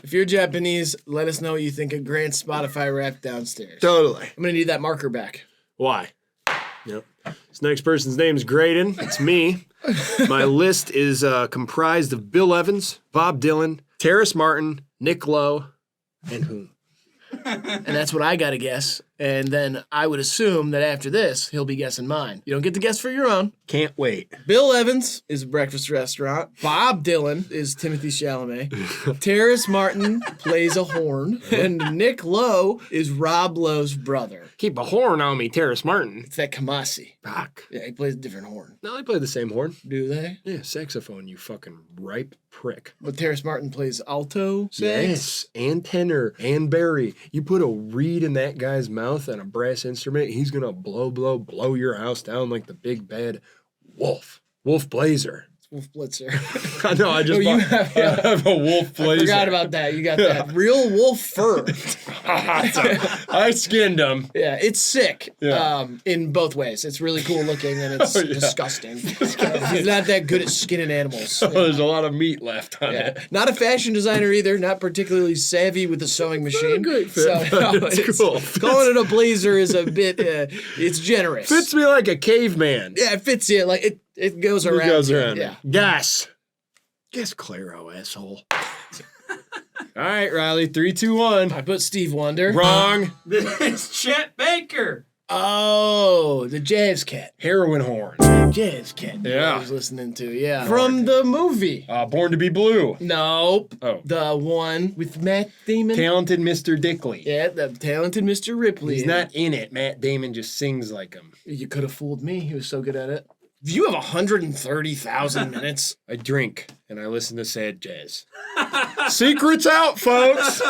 If you're Japanese, let us know what you think of Grant's Spotify rap downstairs. Totally. I'm gonna need that marker back. Why? Yep. This next person's name is Graydon. It's me. My list is comprised of Bill Evans, Bob Dylan, Terrace Martin, Nick Lowe, and whom? And that's what I gotta guess. And then I would assume that after this, he'll be guessing mine. You don't get to guess for your own. Can't wait. Bill Evans is a breakfast restaurant. Bob Dylan is Timothy Chalamet. Terrace Martin plays a horn. And Nick Lowe is Rob Lowe's brother. Keep a horn on me, Terrace Martin. It's that Kamasi. Fuck. Yeah, he plays a different horn. No, they play the same horn. Do they? Yeah, saxophone, you fucking ripe prick. But Terrace Martin plays alto sax. Yes, and tenor, and Barry. You put a reed in that guy's mouth and a brass instrument, he's gonna blow your house down like the big bad wolf. Wolf Blazer. Wolf Blitzer. I know, I just Oh, you bought- have- yeah. I have a wolf blazer. I forgot about that. You got that real wolf fur. I skinned him. Yeah, it's sick. Yeah. In both ways. It's really cool looking and it's Oh, yeah. disgusting. He's not that good at skinning animals. There's a lot of meat left on Yeah. it. Not a fashion designer either. Not particularly savvy with the sewing machine. great fit, but it's cool. Calling it a blazer is a bit. It's generous. Fits me like a caveman. Yeah, it fits you. Like it goes around. It goes you. around. Yeah. Guess. Guess Claro, asshole. All right, Riley. 3, 2, 1. I put Steve Wonder. Wrong. This is Chet Baker. Oh, the jazz cat. Heroin horn. Jazz cat. Yeah. I was listening to. Yeah. From the movie. Born to be Blue. Nope. Oh. The one with Matt Damon. Talented Mr. Dickley. Yeah, the talented Mr. Ripley. He's not in it. Matt Damon just sings like him. You could have fooled me. He was so good at it. You have 130,000 minutes. I drink and I listen to sad jazz. Secret's out, folks.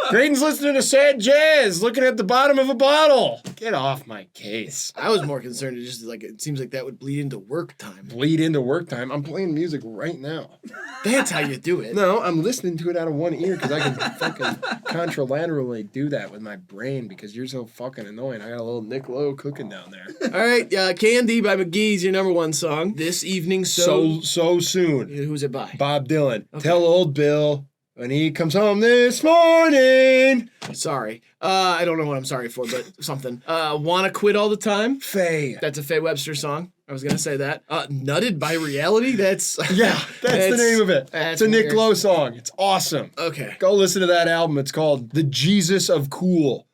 Graydon's listening to sad jazz, looking at the bottom of a bottle. Get off my case. I was more concerned. It seems like that would bleed into work time. Bleed into work time. I'm playing music right now. That's how you do it. No, I'm listening to it out of one ear because I can fucking contralaterally do that with my brain because you're so fucking annoying. I got a little Nick Lowe cooking down there. All right, Candy by McGee's your number 1 song. This evening, So soon. Who's it by? Bob Dylan. Tell old Bill when he comes home this morning. Sorry. I don't know what I'm sorry for, but something. Wanna Quit All the Time? Faye. That's a Faye Webster song. I was gonna say that. Nutted by Reality? That's... Yeah, that's the name of it. That's It's a Nick weird. Lowe song. It's awesome. Okay. Go listen to that album. It's called The Jesus of Cool.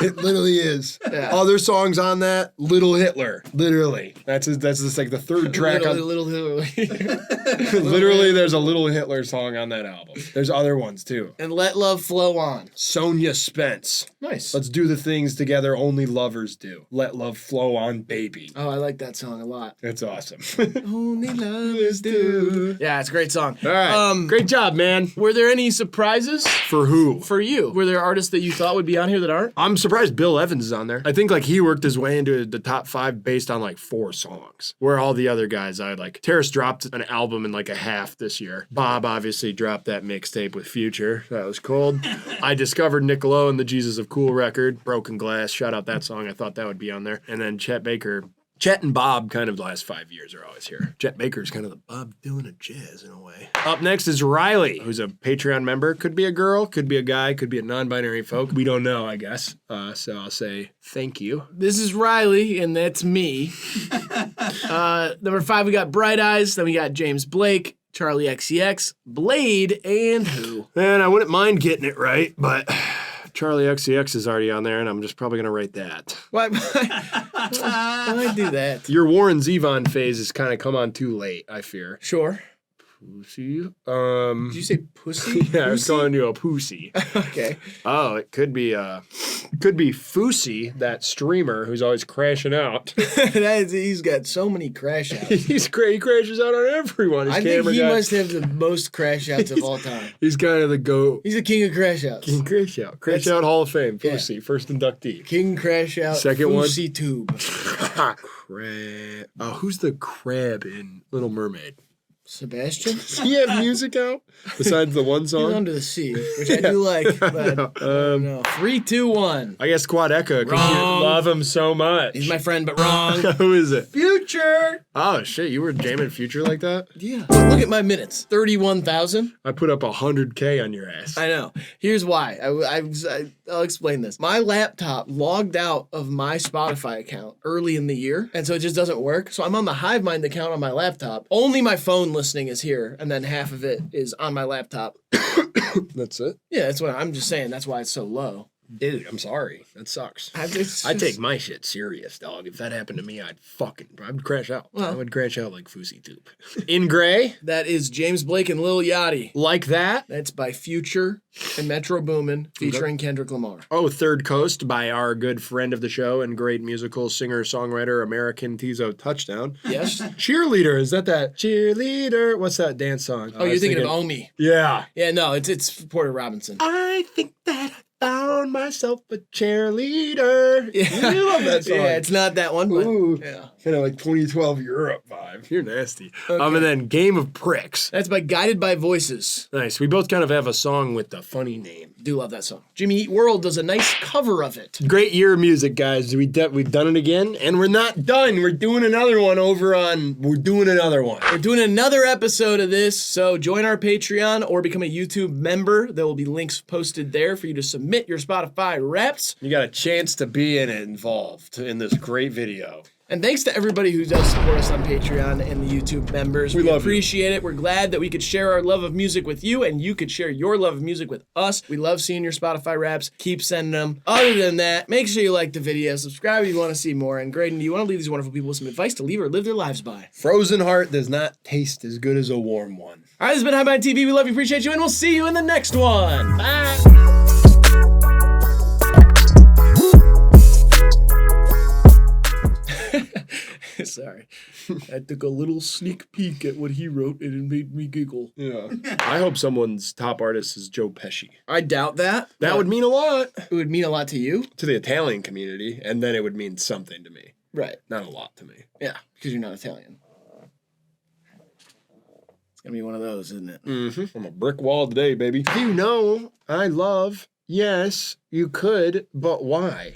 It literally is. Yeah. Other songs on that, Little Hitler. Literally. That's just like the third track on. Literally, there's a Little Hitler song on that album. There's other ones too. And Let Love Flow On. Sonia Spence. Nice. Let's do the things together only lovers do. Let love flow on, baby. Oh, I like that song a lot. It's awesome. Only lovers do. Yeah, it's a great song. All right. Great job, man. Were there any surprises For who? for you? Were there artists that you thought would be on here that aren't? I'm surprised Bill Evans is on there. I think like he worked his way into the top 5 based on like 4 songs. Where all the other guys, I like Terrace dropped an album in like a half this year. Bob obviously dropped that mixtape with Future. That was cold. I discovered Nick Lowe and the Jesus of Cool record, Broken Glass. Shout out that song. I thought that would be on there. And then Chet Baker Chet and Bob, kind of the last 5 years, are always here. Chet Baker's kind of the Bob Dylan of jazz in a way. Up next is Riley, who's a Patreon member. Could be a girl, could be a guy, could be a non-binary folk. We don't know, I guess. So I'll say thank you. This is Riley, and that's me. Number 5, we got Bright Eyes. Then we got James Blake, Charlie XCX, Blade, and who? Man, I wouldn't mind getting it right, but Charlie XCX is already on there, and I'm just probably going to write that. Why do that? Your Warren Zevon phase has kind of come on too late, I fear. Sure. Pussy? Did you say pussy? Yeah, I was calling you a pussy. Okay. Oh, it could be Fousey, that streamer who's always crashing out. He's got so many crash outs. He crashes out on everyone. I think he must have the most crash outs of all time. He's kind of the GOAT. He's the king of crash outs. King Crash Out. Crash Out Hall of Fame. Fousey, first inductee. King crash out. Second one. Fousey tube. Crab. Oh, who's the crab in Little Mermaid? Sebastian? Does he have music out besides the one He's song? Under the Sea, which I do like. But no. 3, 2, 1. I guess Quad Eka, because you love him so much. He's my friend, but wrong. Who is it? Future. Oh, shit, you were jamming Future like that? Yeah. Look at my minutes. 31,000. I put up 100K on your ass. I know. Here's why. I'll explain this. My laptop logged out of my Spotify account early in the year, and so it just doesn't work. So I'm on the HIVEMIND account on my laptop. Only my phone listening is here, and then half of it is on my laptop. That's it? Yeah, that's what I'm just saying. That's why it's so low. Dude, I'm sorry. That sucks. I It's take just- my shit serious, dog. If that happened to me, I'd crash out. Well. I would crash out like Fousey Tube. In Gray, That is James Blake and Lil Yachty. like that. That's by Future and Metro Boomin, featuring Kendrick Lamar. Oh, Third Coast by our good friend of the show and great musical singer-songwriter, American Tizo Touchdown. Yes? Cheerleader, is that cheerleader? What's that dance song? Oh, you're thinking of Omi. Yeah. Yeah, no, it's Porter Robinson. I think that I found myself a cheerleader. Yeah. You love that song. Yeah, it's not that one, but Ooh. yeah. Kind of like 2012 Europe vibe. You're nasty. Okay. And then Game of Pricks. That's by Guided by Voices. Nice. We both kind of have a song with the funny name. Do love that song. Jimmy Eat World does a nice cover of it. Great year of music, guys. We've done it again, and we're not done. We're doing another one We're doing another one. We're doing another episode of this, so join our Patreon or become a YouTube member. There will be links posted there for you to submit your Spotify raps. You got a chance to be involved in this great video. And thanks to everybody who does support us on Patreon and the YouTube members. We love you. Appreciate it. We're glad that we could share our love of music with you and you could share your love of music with us. We love seeing your Spotify raps. Keep sending them. Other than that, make sure you like the video, subscribe if you want to see more. And Graydon, do you want to leave these wonderful people with some advice to leave or live their lives by? Frozen heart does not taste as good as a warm one. All right, this has been HIVEMIND TV. We love you, appreciate you, and we'll see you in the next one. Bye. Sorry. I took a little sneak peek at what he wrote and it made me giggle. Yeah. I hope someone's top artist is Joe Pesci. I doubt that. That would mean a lot It would mean a lot to you. to the Italian community, and then it would mean something to me. Right. Not a lot to me. Yeah, because you're not Italian. It's going to be one of those, isn't it? Mm-hmm. I'm a brick wall today, baby. You know, I love, yes, you could, but why?